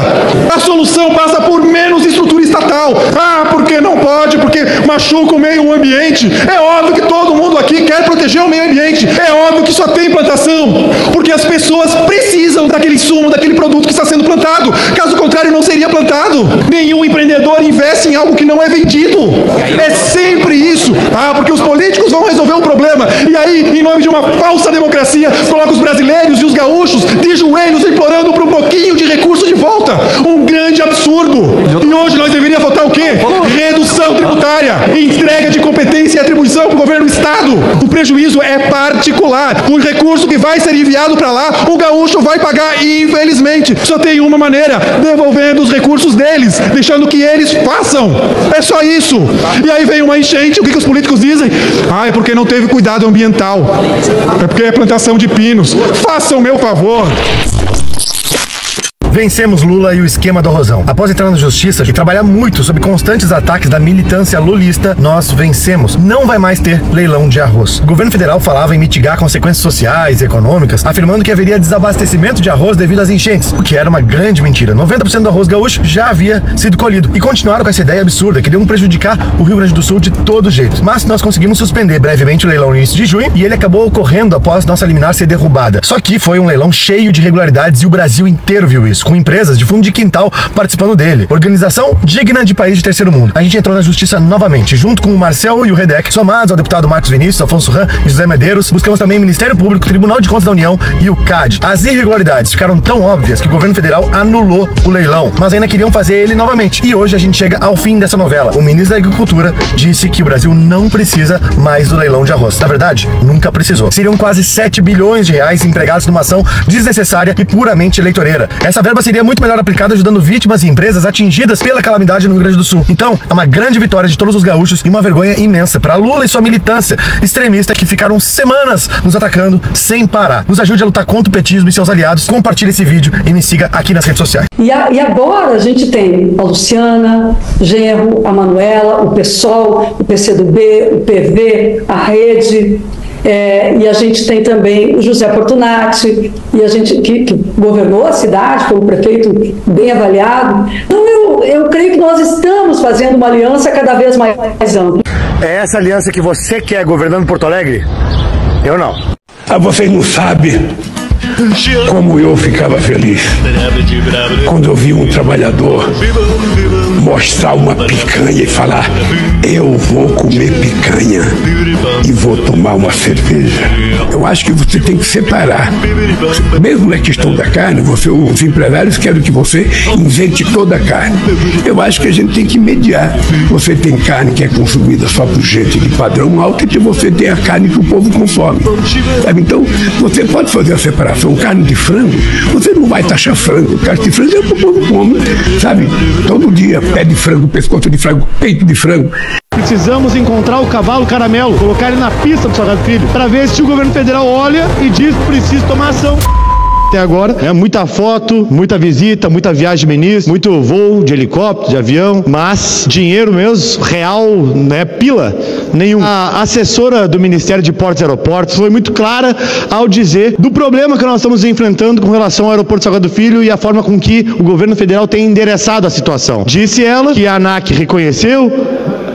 A solução passa por menos estrutura estatal. Ah, porque não pode, porque machuca o meio ambiente. É óbvio que todo mundo aqui quer proteger o meio ambiente. É óbvio que só tem plantação, porque as pessoas precisam daquele insumo, daquele produto que está sendo plantado. Caso contrário, não seria plantado. Nenhum empreendedor investe em algo que não é vendido. É sempre isso. Ah, porque os políticos vão resolver o problema. E aí, em nome de uma falsa democracia, coloca os brasileiros e os gaúchos de joelhos implorando por um pouquinho de recurso de volta. Um grande absurdo. E hoje nós deveríamos votar o quê? Redução tributária, entrega de competência e atribuição para o governo do Estado. O prejuízo é particular. Um recurso que vai ser enviado para lá, o gaúcho vai pagar e, infelizmente, só tem uma maneira, devolvendo os recursos deles, deixando que eles façam. É só isso. E aí vem uma enchente, o que os políticos dizem? Ah, é porque não teve cuidado ambiental. É porque é plantação de pinos. Façam o meu favor. Vencemos Lula e o esquema do Arrozão. Após entrar na justiça e trabalhar muito sob constantes ataques da militância lulista, nós vencemos. Não vai mais ter leilão de arroz. O governo federal falava em mitigar consequências sociais e econômicas, afirmando que haveria desabastecimento de arroz devido às enchentes, o que era uma grande mentira. 90% do arroz gaúcho já havia sido colhido. E continuaram com essa ideia absurda, que iam prejudicar o Rio Grande do Sul de todo jeito. Mas nós conseguimos suspender brevemente o leilão no início de junho e ele acabou ocorrendo após nossa liminar ser derrubada. Só que foi um leilão cheio de irregularidades e o Brasil inteiro viu isso, com empresas de fundo de quintal participando dele. Organização digna de país de terceiro mundo. A gente entrou na justiça novamente, junto com o Marcel e o Redec, somados ao deputado Marcos Vinícius, Afonso Ram e José Medeiros. Buscamos também o Ministério Público, Tribunal de Contas da União e o CAD. As irregularidades ficaram tão óbvias que o governo federal anulou o leilão, mas ainda queriam fazer ele novamente. E hoje a gente chega ao fim dessa novela. O ministro da Agricultura disse que o Brasil não precisa mais do leilão de arroz. Na verdade, nunca precisou. Seriam quase 7 bilhões de reais empregados numa ação desnecessária e puramente eleitoreira. Essa verba seria muito melhor aplicada ajudando vítimas e empresas atingidas pela calamidade no Rio Grande do Sul. Então, é uma grande vitória de todos os gaúchos e uma vergonha imensa para Lula e sua militância extremista que ficaram semanas nos atacando sem parar. Nos ajude a lutar contra o petismo e seus aliados. Compartilhe esse vídeo e me siga aqui nas redes sociais. E agora a gente tem a Luciana Genro, a Manuela, o PSOL, o PCdoB, o PV, a Rede. E a gente tem também o José Fortunati, e a gente que governou a cidade, foi um prefeito bem avaliado. Então eu creio que nós estamos fazendo uma aliança cada vez mais ampla. É essa aliança que você quer governando Porto Alegre? Eu não. Vocês não sabem como eu ficava feliz quando eu vi um trabalhador mostrar uma picanha e falar: eu vou comer picanha e vou tomar uma cerveja. Eu acho que você tem que separar. Mesmo na questão da carne, os empresários querem que você invente toda a carne. Eu acho que a gente tem que mediar. Você tem carne que é consumida só por gente de padrão alto e você tem a carne que o povo consome. Sabe? Então, você pode fazer a separação. Carne de frango, você não vai taxar frango. Carne de frango é o que o povo come, sabe? Todo dia, pé de frango, pescoço de frango, peito de frango. Precisamos encontrar o cavalo caramelo, colocar ele na pista do Salgado Filho, para ver se o governo federal olha e diz que precisa tomar ação. Até agora, muita foto, muita visita, muita viagem de ministro, muito voo de helicóptero, de avião, mas dinheiro mesmo, real, pila, nenhum. A assessora do Ministério de Portos e Aeroportos foi muito clara ao dizer do problema que nós estamos enfrentando com relação ao aeroporto Salgado Filho e a forma com que o governo federal tem endereçado a situação. Disse ela que a ANAC reconheceu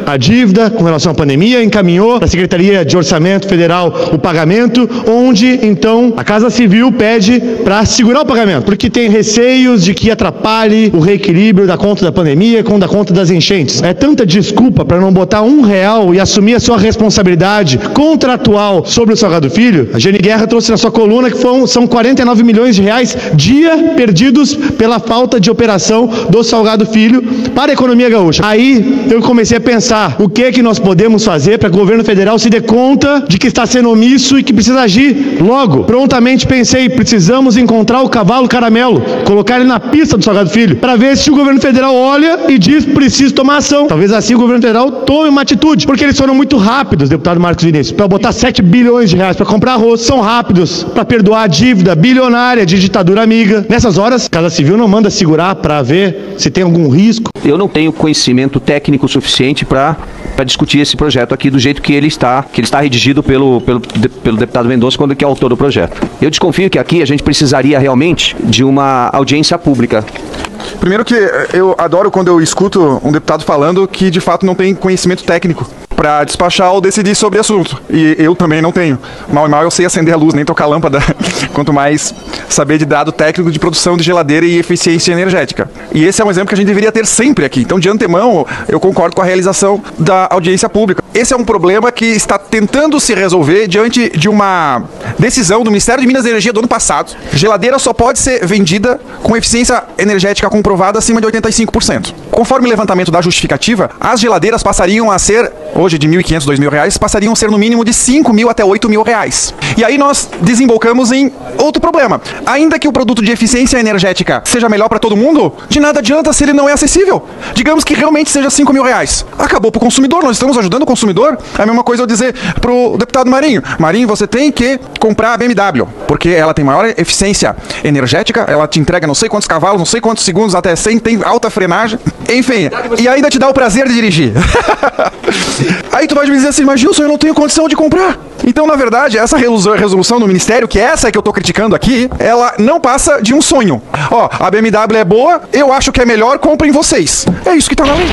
a dívida com relação à pandemia, encaminhou para a Secretaria de Orçamento Federal o pagamento, onde então a Casa Civil pede para segurar o pagamento, porque tem receios de que atrapalhe o reequilíbrio da conta da pandemia com da conta das enchentes. É tanta desculpa para não botar R$1 e assumir a sua responsabilidade contratual sobre o Salgado Filho. A Jane Guerra trouxe na sua coluna que são 49 milhões de reais dia perdidos pela falta de operação do Salgado Filho para a economia gaúcha. Aí eu comecei a pensar o que nós podemos fazer para que o governo federal se dê conta de que está sendo omisso e que precisa agir logo. Prontamente pensei, precisamos encontrar o cavalo caramelo, colocar ele na pista do Salgado Filho, para ver se o governo federal olha e diz preciso tomar ação. Talvez assim o governo federal tome uma atitude, porque eles foram muito rápidos, deputado Marcos Vinícius, para botar 7 bilhões de reais para comprar arroz, são rápidos para perdoar a dívida bilionária de ditadura amiga. Nessas horas, a Casa Civil não manda segurar para ver se tem algum risco. Eu não tenho conhecimento técnico suficiente para discutir esse projeto aqui do jeito que ele está redigido pelo deputado Mendonça, que é o autor do projeto. Eu desconfio que aqui a gente precisaria realmente de uma audiência pública. Primeiro que eu adoro quando eu escuto um deputado falando que de fato não tem conhecimento técnico para despachar ou decidir sobre o assunto. E eu também não tenho. Mal e mal eu sei acender a luz, nem tocar a lâmpada, quanto mais saber de dado técnico de produção de geladeira e eficiência energética. E esse é um exemplo que a gente deveria ter sempre aqui. Então, de antemão, eu concordo com a realização da audiência pública. Esse é um problema que está tentando se resolver diante de uma decisão do Ministério de Minas e Energia do ano passado. Geladeira só pode ser vendida com eficiência energética comprovada acima de 85%. Conforme o levantamento da justificativa, as geladeiras passariam a ser, hoje hoje de R$ 1.500, R$ 2.000, passariam a ser no mínimo de R$ 5.000 até R$ 8.000. E aí nós desembolcamos em outro problema. Ainda que o produto de eficiência energética seja melhor para todo mundo, de nada adianta se ele não é acessível. Digamos que realmente seja R$ 5.000. Acabou pro consumidor, nós estamos ajudando o consumidor. É a mesma coisa eu dizer pro deputado Marinho: Marinho, você tem que comprar a BMW, porque ela tem maior eficiência energética, ela te entrega não sei quantos cavalos, não sei quantos segundos, até 100, tem alta frenagem, enfim, e ainda te dá o prazer de dirigir. Aí tu vai me dizer assim: mas Gilson, eu não tenho condição de comprar. Então, na verdade, essa resolução do Ministério, que é essa que eu tô criticando aqui, ela não passa de um sonho. Ó, a BMW é boa, eu acho que é melhor, comprem vocês. É isso que tá na lei.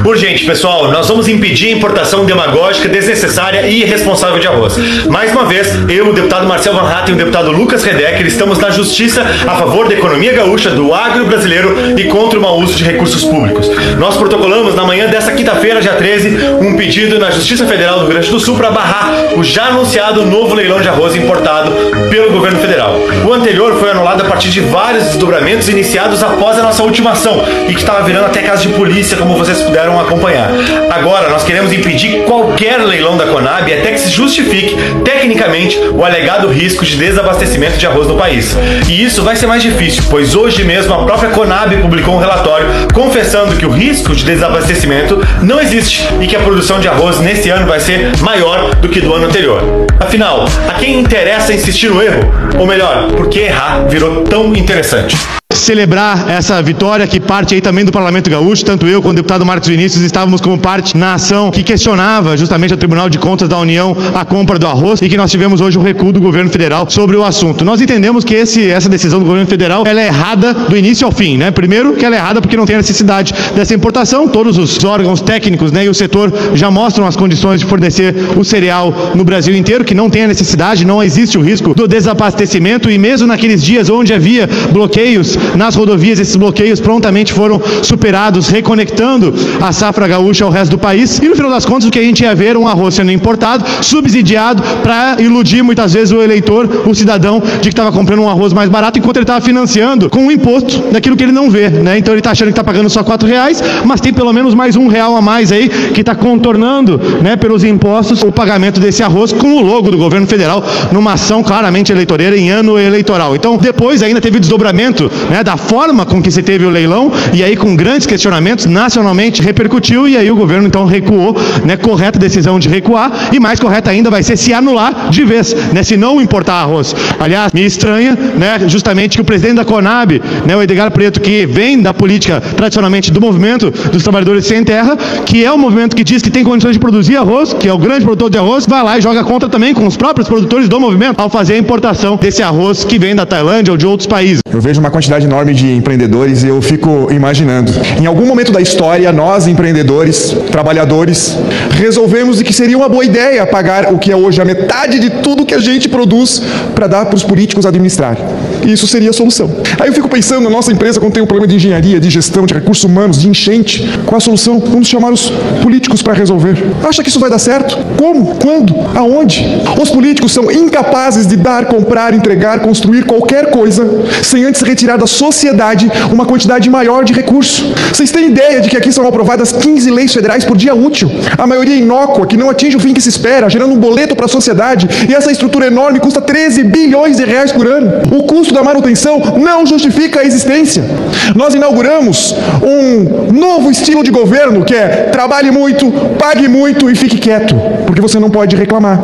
Urgente, pessoal, nós vamos impedir a importação demagógica, desnecessária e irresponsável de arroz. Mais uma vez, eu, o deputado Marcel Van Hatten e o deputado Lucas Redecker estamos na justiça a favor da economia gaúcha, do agro brasileiro e contra o mau uso de recursos públicos. Nós protocolamos na manhã desta quinta-feira, dia 13, um pedido na Justiça Federal do Rio Grande do Sul para barrar o já anunciado novo leilão de arroz importado pelo governo federal. O anterior foi anulado a partir de vários desdobramentos iniciados após a nossa última ação e que estava virando até caso de polícia, como vocês puderam acompanhar. Agora, nós queremos impedir qualquer leilão da Conab até que se justifique, tecnicamente, o alegado risco de desabastecimento de arroz no país. E isso vai ser mais difícil, pois hoje mesmo a própria Conab publicou um relatório confessando que o risco de desabastecimento não existe e que a produção de arroz nesse ano vai ser maior do que do ano anterior. Afinal, a quem interessa insistir no erro? Ou melhor, por que errar virou tão interessante? Celebrar essa vitória que parte aí também do Parlamento Gaúcho, tanto eu quanto o deputado Marcos Vinícius estávamos como parte na ação que questionava justamente ao Tribunal de Contas da União a compra do arroz e que nós tivemos hoje o recuo do governo federal sobre o assunto. Nós entendemos que essa decisão do governo federal ela é errada do início ao fim, né? Primeiro que ela é errada porque não tem necessidade dessa importação, todos os órgãos técnicos, né, e o setor já mostram as condições de fornecer o cereal no Brasil inteiro, que não tem a necessidade, não existe o risco do desabastecimento e mesmo naqueles dias onde havia bloqueios nas rodovias, esses bloqueios prontamente foram superados, reconectando a safra gaúcha ao resto do país. E no final das contas, o que a gente ia ver era um arroz sendo importado, subsidiado, para iludir muitas vezes o eleitor, o cidadão, de que estava comprando um arroz mais barato, enquanto ele estava financiando com um imposto daquilo que ele não vê, né? Então ele está achando que está pagando só R$4, mas tem pelo menos mais R$1 a mais aí, que está contornando, né, pelos impostos, o pagamento desse arroz com o logo do governo federal, numa ação claramente eleitoreira em ano eleitoral. Então, depois ainda teve desdobramento, né, da forma com que se teve o leilão, e aí com grandes questionamentos, nacionalmente repercutiu, e aí o governo então recuou, né, correta decisão de recuar, e mais correta ainda vai ser se anular de vez, né, se não importar arroz. Aliás, me estranha, né, justamente que o presidente da Conab, né, o Edgar Preto, que vem da política tradicionalmente do movimento dos trabalhadores sem terra, que é o movimento que diz que tem condições de produzir arroz, que é o grande produtor de arroz, vai lá e joga contra também com os próprios produtores do movimento ao fazer a importação desse arroz que vem da Tailândia ou de outros países. Eu vejo uma quantidade enorme de empreendedores e eu fico imaginando, em algum momento da história, nós empreendedores, trabalhadores, resolvemos que seria uma boa ideia pagar o que é hoje a metade de tudo que a gente produz para dar para os políticos administrar. E isso seria a solução. Aí eu fico pensando, na nossa empresa, quando tem um problema de engenharia, de gestão, de recursos humanos, de enchente, qual a solução? Vamos chamar os políticos para resolver. Acha que isso vai dar certo? Como? Quando? Aonde? Os políticos são incapazes de dar, comprar, entregar, construir qualquer coisa sem antes retirar da sociedade uma quantidade maior de recursos. Vocês têm ideia de que aqui são aprovadas 15 leis federais por dia útil? A maioria inócua, que não atinge o fim que se espera, gerando um boleto para a sociedade, e essa estrutura enorme custa 13 bilhões de reais por ano. O custo da manutenção não justifica a existência. Nós inauguramos um novo estilo de governo que é trabalhe muito, pague muito e fique quieto, porque você não pode reclamar.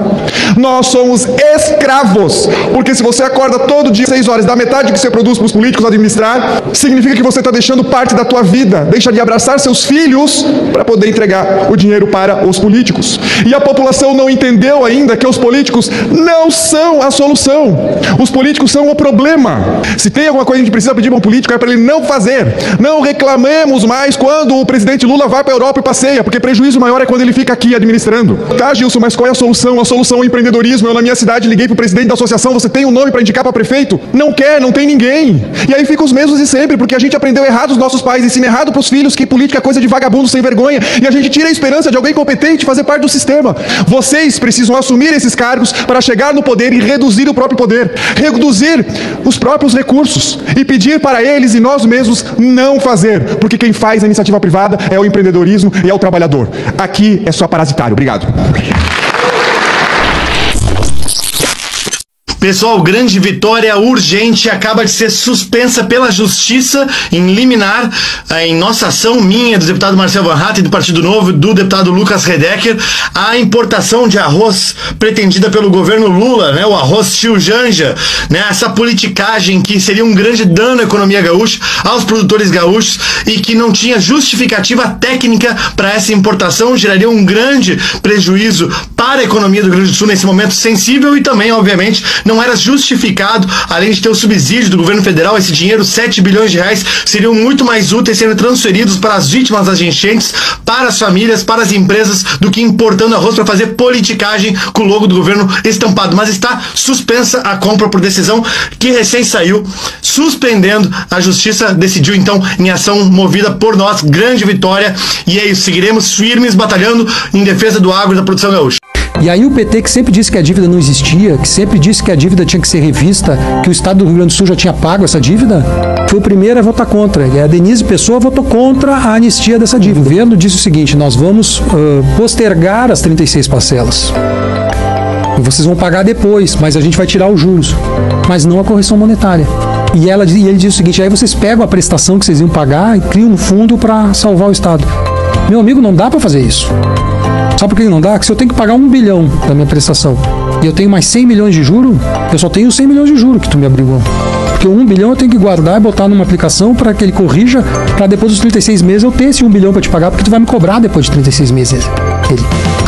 Nós somos escravos, porque se você acorda todo dia 6 horas, dá metade que você produz para os políticos administrar, significa que você está deixando parte da tua vida, deixa de abraçar seus filhos para poder entregar o dinheiro para os políticos. E a população não entendeu ainda que os políticos não são a solução. Os políticos são o problema. Se tem alguma coisa que a gente precisa pedir para um político é para ele não fazer. Não reclamemos mais quando o presidente Lula vai para a Europa e passeia, porque prejuízo maior é quando ele fica aqui administrando. Tá, Gilson, mas qual é a solução? A solução é empreendedorismo. Eu, na minha cidade, liguei pro presidente da associação: você tem um nome para indicar para prefeito? Não quer, não tem ninguém. E aí fica os mesmos de sempre, porque a gente aprendeu errado, os nossos pais ensinam errado pros filhos que política é coisa de vagabundo sem vergonha, e a gente tira a esperança de alguém competente fazer parte do sistema. Vocês precisam assumir esses cargos para chegar no poder e reduzir o próprio poder, reduzir os próprios recursos e pedir para eles e nós mesmos não fazer, porque quem faz a iniciativa privada é o empreendedorismo e é o trabalhador. Aqui é só parasitário. Obrigado. Pessoal, grande vitória urgente acaba de ser suspensa pela Justiça em liminar, em nossa ação, minha, do deputado Marcel Van Hatten, do Partido Novo, do deputado Lucas Redecker, a importação de arroz pretendida pelo governo Lula, né, o arroz Tio Janja, né, essa politicagem que seria um grande dano à economia gaúcha, aos produtores gaúchos, e que não tinha justificativa técnica para essa importação, geraria um grande prejuízo para a economia do Rio Grande do Sul nesse momento sensível, e também, obviamente, não era justificado, além de ter o subsídio do governo federal, esse dinheiro, 7 bilhões de reais, seriam muito mais úteis sendo transferidos para as vítimas das enchentes, para as famílias, para as empresas, do que importando arroz para fazer politicagem com o logo do governo estampado. Mas está suspensa a compra por decisão que recém saiu, suspendendo. A Justiça decidiu então em ação movida por nós, grande vitória, e é isso, seguiremos firmes batalhando em defesa do agro e da produção gaúcha. E aí o PT, que sempre disse que a dívida não existia, que sempre disse que a dívida tinha que ser revista, que o Estado do Rio Grande do Sul já tinha pago essa dívida, foi o primeiro a votar contra. E a Denise Pessoa votou contra a anistia dessa dívida. O governo disse o seguinte: nós vamos postergar as 36 parcelas. E vocês vão pagar depois, mas a gente vai tirar os juros, mas não a correção monetária. E ele disse o seguinte: aí vocês pegam a prestação que vocês iam pagar e criam um fundo para salvar o Estado. Meu amigo, não dá para fazer isso. Sabe por que não dá? Porque se eu tenho que pagar 1 bilhão da minha prestação e eu tenho mais 100 milhões de juros, eu só tenho 100 milhões de juros que tu me abrigou. Porque o 1 bilhão eu tenho que guardar e botar numa aplicação para que ele corrija, para depois dos 36 meses eu ter esse 1 bilhão para te pagar, porque tu vai me cobrar depois de 36 meses.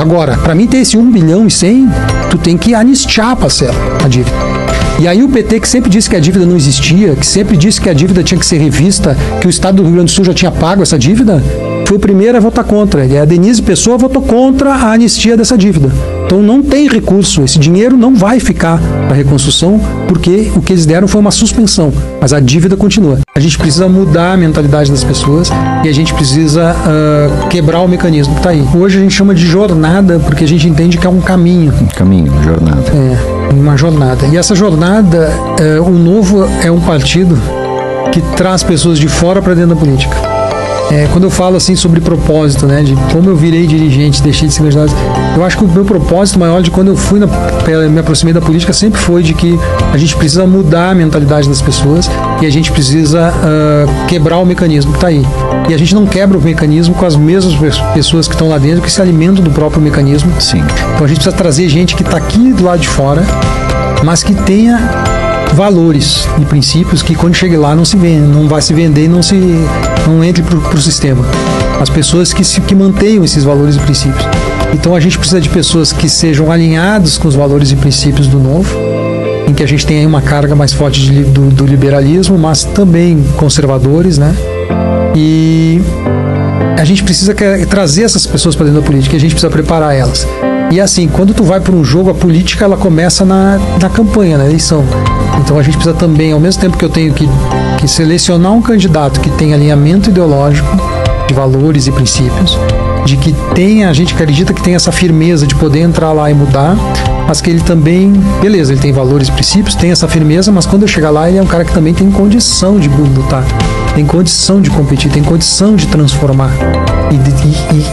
Agora, para mim ter esse 1 bilhão e 100, tu tem que anistiar a parcela, a dívida. E aí o PT, que sempre disse que a dívida não existia, que sempre disse que a dívida tinha que ser revista, que o Estado do Rio Grande do Sul já tinha pago essa dívida, foi o primeiro a votar contra. E a Denise Pessoa votou contra a anistia dessa dívida. Então não tem recurso, esse dinheiro não vai ficar para a reconstrução, porque o que eles deram foi uma suspensão, mas a dívida continua. A gente precisa mudar a mentalidade das pessoas e a gente precisa quebrar o mecanismo que está aí. Hoje a gente chama de jornada, porque a gente entende que é um caminho. Uma jornada. Uma jornada. E essa jornada, o Novo é um partido que traz pessoas de fora para dentro da política. Quando eu falo assim sobre propósito, né, de como eu virei dirigente, deixei de ser candidato, eu acho que o meu propósito maior de quando eu me aproximei da política sempre foi de que a gente precisa mudar a mentalidade das pessoas e a gente precisa quebrar o mecanismo que está aí. E a gente não quebra o mecanismo com as mesmas pessoas que estão lá dentro, que se alimentam do próprio mecanismo. Sim. Então a gente precisa trazer gente que está aqui do lado de fora, mas que tenha valores e princípios que quando chegue lá não vai se vender e não entre para o sistema. As pessoas que mantenham esses valores e princípios. Então a gente precisa de pessoas que sejam alinhadas com os valores e princípios do Novo, em que a gente tem aí uma carga mais forte do liberalismo, mas também conservadores, né? E a gente precisa trazer essas pessoas para dentro da política, e a gente precisa preparar elas. E assim, quando tu vai para um jogo, a política ela começa na campanha, na eleição. Então a gente precisa também, ao mesmo tempo que eu tenho que selecionar um candidato que tem alinhamento ideológico, de valores e princípios, de que a gente acredita que tem essa firmeza de poder entrar lá e mudar, mas que ele também, beleza, ele tem valores e princípios, tem essa firmeza, mas quando eu chegar lá, ele é um cara que também tem condição de lutar, tem condição de competir, tem condição de transformar,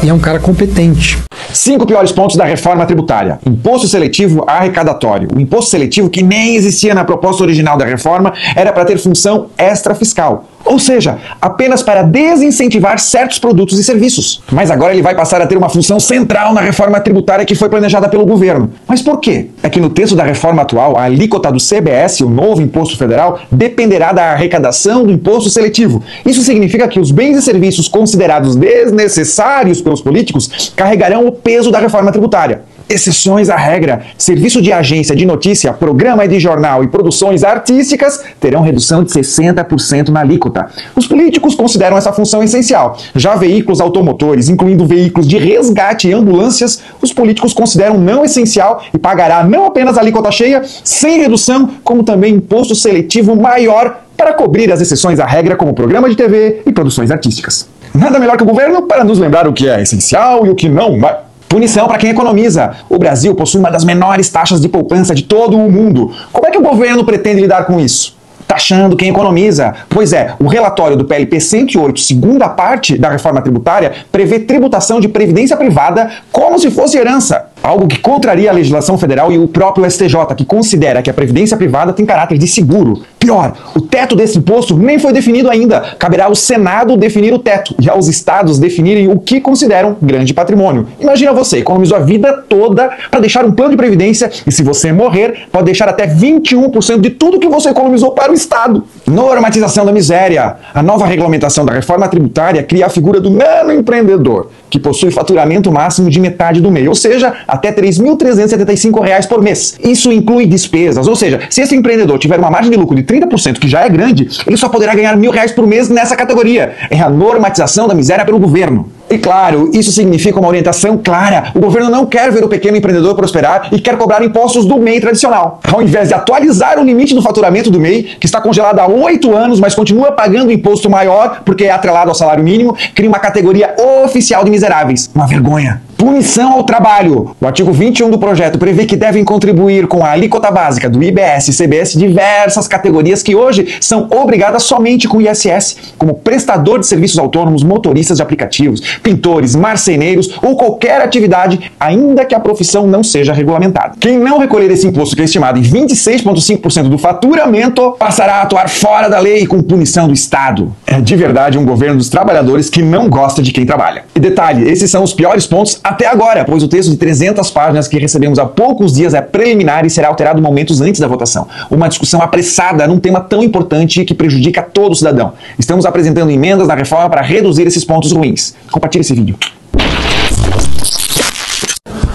e é um cara competente. 5 piores pontos da reforma tributária. Imposto seletivo arrecadatório. O imposto seletivo, que nem existia na proposta original da reforma, era para ter função extrafiscal. Ou seja, apenas para desincentivar certos produtos e serviços. Mas agora ele vai passar a ter uma função central na reforma tributária que foi planejada pelo governo. Mas por quê? É que no texto da reforma atual, a alíquota do CBS, o novo imposto federal, dependerá da arrecadação do imposto seletivo. Isso significa que os bens e serviços considerados desnecessários pelos políticos carregarão o peso da reforma tributária. Exceções à regra. Serviço de agência de notícia, programa de jornal e produções artísticas terão redução de 60% na alíquota. Os políticos consideram essa função essencial. Já veículos automotores, incluindo veículos de resgate e ambulâncias, os políticos consideram não essencial e pagará não apenas a alíquota cheia, sem redução, como também imposto seletivo maior para cobrir as exceções à regra, como programa de TV e produções artísticas. Nada melhor que o governo para nos lembrar o que é essencial e o que não. Punição para quem economiza. O Brasil possui uma das menores taxas de poupança de todo o mundo. Como é que o governo pretende lidar com isso? Taxando quem economiza. Pois é, o relatório do PLP 108, segunda parte da reforma tributária, prevê tributação de previdência privada como se fosse herança. Algo que contraria a legislação federal e o próprio STJ, que considera que a previdência privada tem caráter de seguro. Pior, o teto desse imposto nem foi definido ainda. Caberá ao Senado definir o teto e aos estados definirem o que consideram grande patrimônio. Imagina você, economizou a vida toda para deixar um plano de previdência e se você morrer, pode deixar até 21% de tudo que você economizou para o Estado. Normatização da miséria. A nova regulamentação da reforma tributária cria a figura do nanoempreendedor, que possui faturamento máximo de metade do MEI, ou seja, até R$ 3.375 por mês. Isso inclui despesas, ou seja, se esse empreendedor tiver uma margem de lucro de 30%, que já é grande, ele só poderá ganhar R$1.000 por mês nessa categoria. É a normatização da miséria pelo governo. E claro, isso significa uma orientação clara. O governo não quer ver o pequeno empreendedor prosperar e quer cobrar impostos do MEI tradicional. Ao invés de atualizar o limite do faturamento do MEI, que está congelado há 8 anos, mas continua pagando imposto maior porque é atrelado ao salário mínimo, cria uma categoria oficial de miseráveis. Uma vergonha. Punição ao trabalho. O artigo 21 do projeto prevê que devem contribuir com a alíquota básica do IBS e CBS diversas categorias que hoje são obrigadas somente com o ISS, como prestador de serviços autônomos, motoristas de aplicativos, pintores, marceneiros ou qualquer atividade, ainda que a profissão não seja regulamentada. Quem não recolher esse imposto, que é estimado em 26,5% do faturamento, passará a atuar fora da lei com punição do Estado. É de verdade um governo dos trabalhadores que não gosta de quem trabalha. E detalhe, esses são os piores pontos até agora, pois o texto de 300 páginas que recebemos há poucos dias é preliminar e será alterado momentos antes da votação. Uma discussão apressada num tema tão importante que prejudica todo cidadão. Estamos apresentando emendas na reforma para reduzir esses pontos ruins. Compartilhe esse vídeo.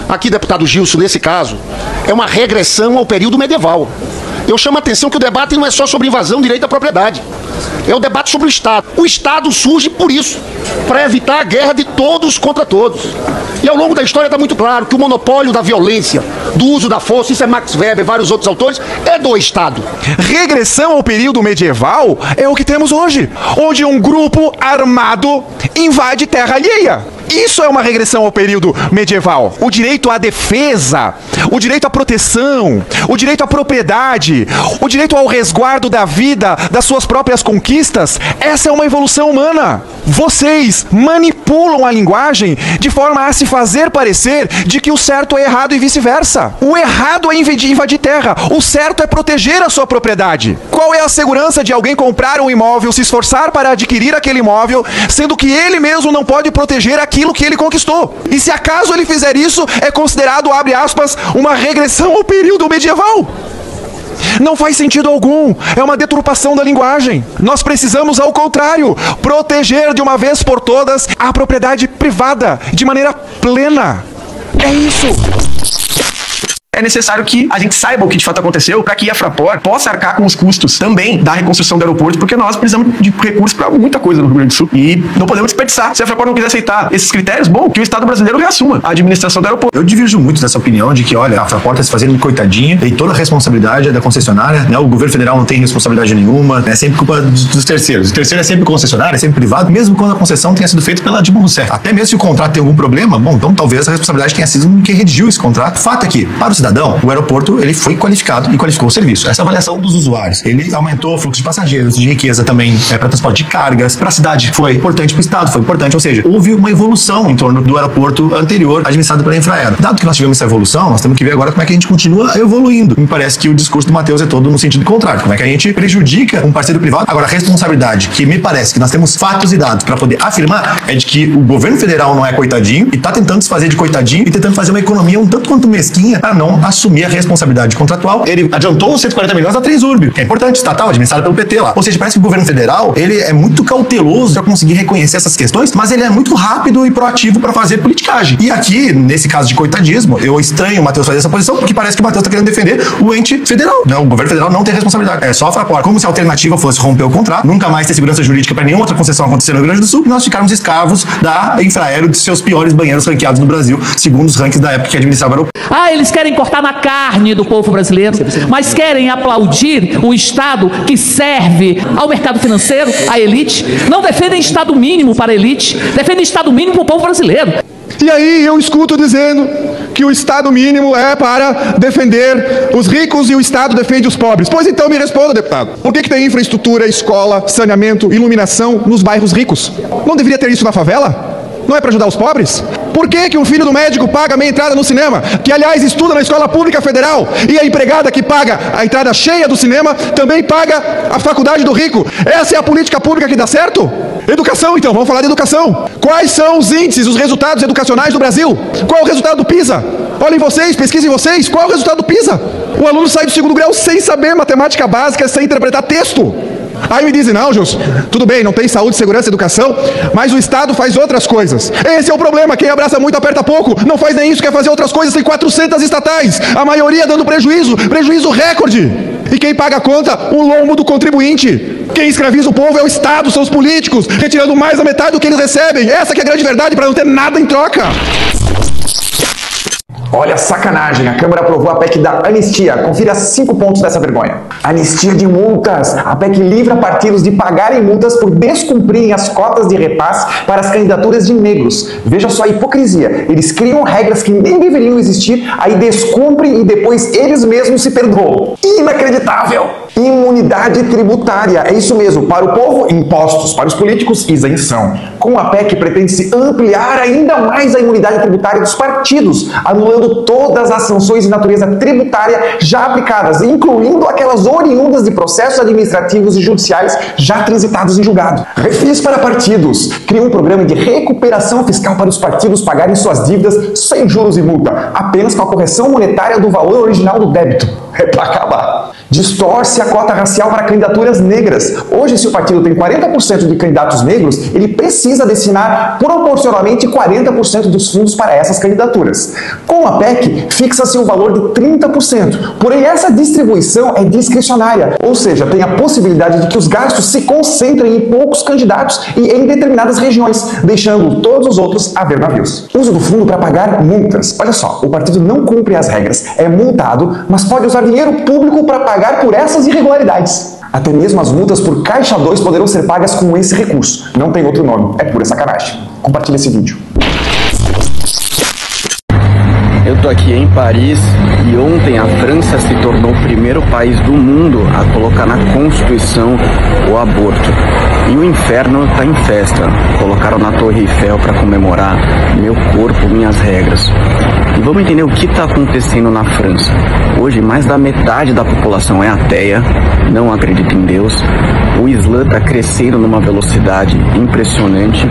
Aqui, deputado Gilson, nesse caso, é uma regressão ao período medieval. Eu chamo a atenção que o debate não é só sobre invasão do direito à propriedade. É o debate sobre o Estado. O Estado surge por isso, para evitar a guerra de todos contra todos. E ao longo da história está muito claro que o monopólio da violência, do uso da força, isso é Max Weber e vários outros autores, é do Estado. Regressão ao período medieval é o que temos hoje, onde um grupo armado invade terra alheia. Isso é uma regressão ao período medieval. O direito à defesa, o direito à proteção, o direito à propriedade, o direito ao resguardo da vida, das suas próprias conquistas, essa é uma evolução humana. Vocês manipulam a linguagem de forma a se fazer parecer de que o certo é errado e vice-versa. O errado é invadir terra, o certo é proteger a sua propriedade. Qual é a segurança de alguém comprar um imóvel, se esforçar para adquirir aquele imóvel, sendo que ele mesmo não pode proteger aquilo que ele conquistou? E se acaso ele fizer isso, é considerado, abre aspas, uma regressão ao período medieval. Não faz sentido algum, é uma deturpação da linguagem. Nós precisamos, ao contrário, proteger de uma vez por todas a propriedade privada, de maneira plena. É isso. É necessário que a gente saiba o que de fato aconteceu para que a Fraport possa arcar com os custos também da reconstrução do aeroporto, porque nós precisamos de recursos para muita coisa no Rio Grande do Sul e não podemos desperdiçar. Se a Fraport não quiser aceitar esses critérios, bom, que o Estado brasileiro reassuma a administração do aeroporto. Eu divirjo muito dessa opinião de que, olha, a Fraport está se fazendo de coitadinha e toda a responsabilidade é da concessionária, né? O governo federal não tem responsabilidade nenhuma, é sempre culpa dos terceiros. O terceiro é sempre concessionário, é sempre privado, mesmo quando a concessão tenha sido feita pela Dilma Rousseff. Até mesmo se o contrato tem algum problema, bom, então talvez a responsabilidade tenha sido quem redigiu esse contrato. O fato é que, para o cidadão, o aeroporto ele foi qualificado e qualificou o serviço. Essa avaliação dos usuários, ele aumentou o fluxo de passageiros, de riqueza também para transporte de cargas, para a cidade foi importante, para o Estado foi importante, ou seja, houve uma evolução em torno do aeroporto anterior administrado pela Infraero. Dado que nós tivemos essa evolução, nós temos que ver agora como é que a gente continua evoluindo. Me parece que o discurso do Matheus é todo no sentido contrário, como é que a gente prejudica um parceiro privado. Agora, a responsabilidade que me parece que nós temos fatos e dados para poder afirmar é de que o governo federal não é coitadinho e está tentando se fazer de coitadinho e tentando fazer uma economia um tanto quanto mesquinha para não não assumir a responsabilidade contratual. Ele adiantou os 140 milhões da Transurb, que é importante, estatal, administrada pelo PT lá. Ou seja, parece que o governo federal, ele é muito cauteloso para conseguir reconhecer essas questões, mas ele é muito rápido e proativo para fazer politicagem. E aqui, nesse caso de coitadismo, eu estranho o Matheus fazer essa posição, porque parece que o Matheus está querendo defender o ente federal. Não, o governo federal não tem responsabilidade. É só a Fraport. Como se a alternativa fosse romper o contrato, nunca mais ter segurança jurídica para nenhuma outra concessão acontecer no Rio Grande do Sul, e nós ficarmos escravos da Infraero de seus piores banheiros ranqueados no Brasil, segundo os rankings da época que administrava o aeroporto. Eles querem cortar na carne do povo brasileiro, mas querem aplaudir o Estado que serve ao mercado financeiro, à elite. Não defendem Estado mínimo para a elite, defendem Estado mínimo para o povo brasileiro. E aí eu escuto dizendo que o Estado mínimo é para defender os ricos e o Estado defende os pobres. Pois então me responda, deputado. Por que tem infraestrutura, escola, saneamento, iluminação nos bairros ricos? Não deveria ter isso na favela? Não é para ajudar os pobres? Por que um filho do médico paga meia entrada no cinema, que aliás estuda na escola pública federal, e a empregada que paga a entrada cheia do cinema também paga a faculdade do rico? Essa é a política pública que dá certo? Educação, então, vamos falar de educação. Quais são os índices, os resultados educacionais do Brasil? Qual é o resultado do PISA? Olhem vocês, pesquisem vocês, qual é o resultado do PISA? O aluno sai do segundo grau sem saber matemática básica, sem interpretar texto. Aí me dizem, não, Jus, tudo bem, não tem saúde, segurança e educação, mas o Estado faz outras coisas. Esse é o problema, quem abraça muito aperta pouco, não faz nem isso, quer fazer outras coisas, tem 400 estatais, a maioria dando prejuízo recorde. E quem paga a conta? O lombo do contribuinte. Quem escraviza o povo é o Estado, são os políticos, retirando mais da metade do que eles recebem. Essa que é a grande verdade, para não ter nada em troca. Olha a sacanagem, a Câmara aprovou a PEC da anistia. Confira 5 pontos dessa vergonha. Anistia de multas. A PEC livra partidos de pagarem multas por descumprirem as cotas de repasse para as candidaturas de negros. Veja só a hipocrisia. Eles criam regras que nem deveriam existir, aí descumprem e depois eles mesmos se perdoam. Inacreditável! Imunidade tributária. É isso mesmo. Para o povo, impostos. Para os políticos, isenção. Com a PEC, pretende-se ampliar ainda mais a imunidade tributária dos partidos, anulando todas as sanções de natureza tributária já aplicadas, incluindo aquelas oriundas de processos administrativos e judiciais já transitados em julgado. Refis para partidos. Cria um programa de recuperação fiscal para os partidos pagarem suas dívidas sem juros e multa, apenas com a correção monetária do valor original do débito. É para acabar. Distorce a cota racial para candidaturas negras. Hoje, se o partido tem 40% de candidatos negros, ele precisa destinar proporcionalmente 40% dos fundos para essas candidaturas. Com a PEC, fixa-se um valor de 30%. Porém, essa distribuição é discricionária, ou seja, tem a possibilidade de que os gastos se concentrem em poucos candidatos e em determinadas regiões, deixando todos os outros a ver navios. Uso do fundo para pagar multas. Olha só, o partido não cumpre as regras, é multado, mas pode usar dinheiro público para pagar por essas irregularidades. Até mesmo as multas por Caixa 2 poderão ser pagas com esse recurso. Não tem outro nome, é pura sacanagem. Compartilhe esse vídeo. Eu tô aqui em Paris e ontem a França se tornou o primeiro país do mundo a colocar na Constituição o aborto. E o inferno tá em festa. Colocaram na Torre Eiffel para comemorar meu corpo, minhas regras. E vamos entender o que está acontecendo na França. Hoje, mais da metade da população é ateia, não acredita em Deus. O Islã está crescendo numa velocidade impressionante.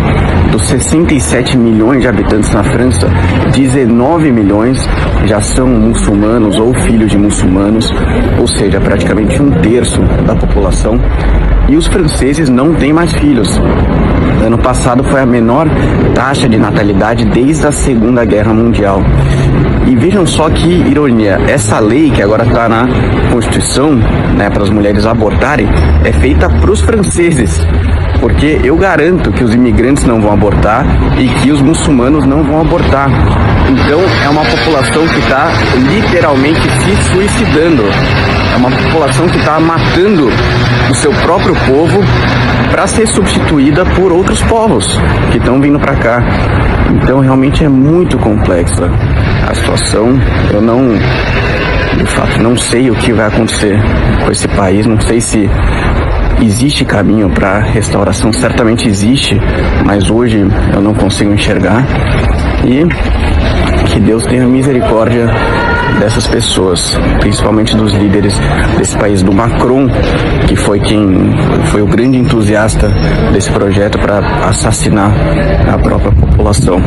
Dos 67 milhões de habitantes na França, 19 milhões já são muçulmanos ou filhos de muçulmanos, ou seja, praticamente 1/3 da população. E os franceses não têm mais filhos. Ano passado foi a menor taxa de natalidade desde a Segunda Guerra Mundial. E vejam só que ironia, essa lei que agora está na Constituição, né, para as mulheres abortarem, é feita para os franceses. Porque eu garanto que os imigrantes não vão abortar e que os muçulmanos não vão abortar. Então é uma população que está literalmente se suicidando. É uma população que está matando o seu próprio povo para ser substituída por outros povos que estão vindo para cá. Então realmente é muito complexa a situação. Eu de fato não sei o que vai acontecer com esse país, não sei se existe caminho para restauração, certamente existe, mas hoje eu não consigo enxergar. E que Deus tenha misericórdia dessas pessoas, principalmente dos líderes desse país, do Macron, que foi o grande entusiasta desse projeto para assassinar a própria população.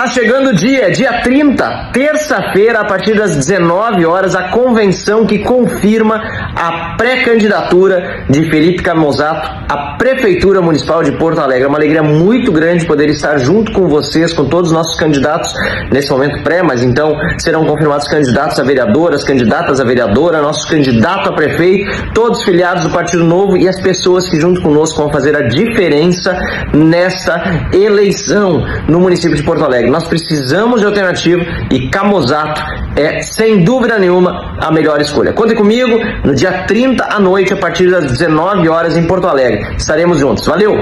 Tá chegando o dia 30, terça-feira, a partir das 19 horas, a convenção que confirma a pré-candidatura de Felipe Camozato à Prefeitura Municipal de Porto Alegre. É uma alegria muito grande poder estar junto com vocês, com todos os nossos candidatos, nesse momento pré, mas então serão confirmados candidatos a vereadoras, candidatas a vereadora, nosso candidato a prefeito, todos filiados do Partido Novo e as pessoas que junto conosco vão fazer a diferença nesta eleição no município de Porto Alegre. Nós precisamos de alternativa e Camozato é, sem dúvida nenhuma, a melhor escolha. Contem comigo no dia 30 à noite, a partir das 19 horas em Porto Alegre. Estaremos juntos. Valeu!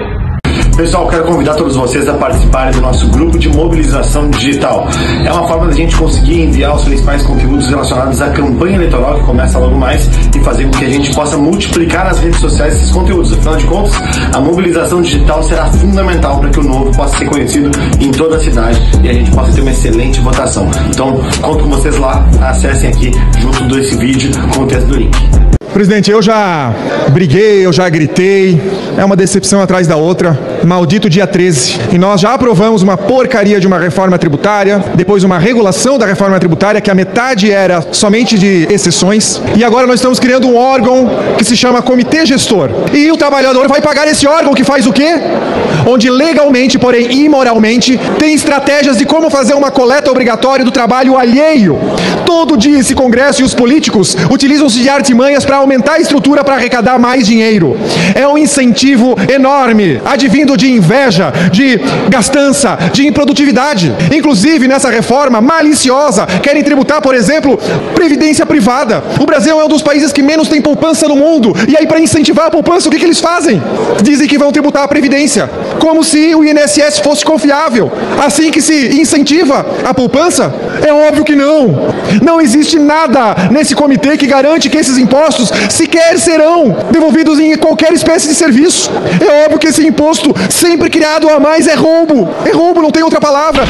Pessoal, quero convidar todos vocês a participarem do nosso grupo de mobilização digital. É uma forma da gente conseguir enviar os principais conteúdos relacionados à campanha eleitoral que começa logo mais e fazer com que a gente possa multiplicar nas redes sociais esses conteúdos. Afinal de contas, a mobilização digital será fundamental para que o Novo possa ser conhecido em toda a cidade e a gente possa ter uma excelente votação. Então, conto com vocês lá, acessem aqui junto desse vídeo com o texto do link. Presidente, eu já briguei, eu já gritei, é uma decepção atrás da outra, maldito dia 13. E nós já aprovamos uma porcaria de uma reforma tributária, depois uma regulação da reforma tributária, que a metade era somente de exceções, e agora nós estamos criando um órgão que se chama Comitê Gestor. E o trabalhador vai pagar esse órgão que faz o quê? Onde legalmente, porém imoralmente, tem estratégias de como fazer uma coleta obrigatória do trabalho alheio. Todo dia esse Congresso e os políticos utilizam-se de artimanhas para aumentar a estrutura para arrecadar mais dinheiro. É um incentivo enorme, advindo de inveja, de gastança, de improdutividade. Inclusive, nessa reforma maliciosa, querem tributar, por exemplo, previdência privada. O Brasil é um dos países que menos tem poupança no mundo. E aí, para incentivar a poupança, o que eles fazem? Dizem que vão tributar a previdência, como se o INSS fosse confiável. Assim que se incentiva a poupança? É óbvio que não. Não existe nada nesse comitê que garante que esses impostos sequer serão devolvidos em qualquer espécie de serviço. É óbvio que esse imposto, sempre criado a mais, é roubo. É roubo, não tem outra palavra.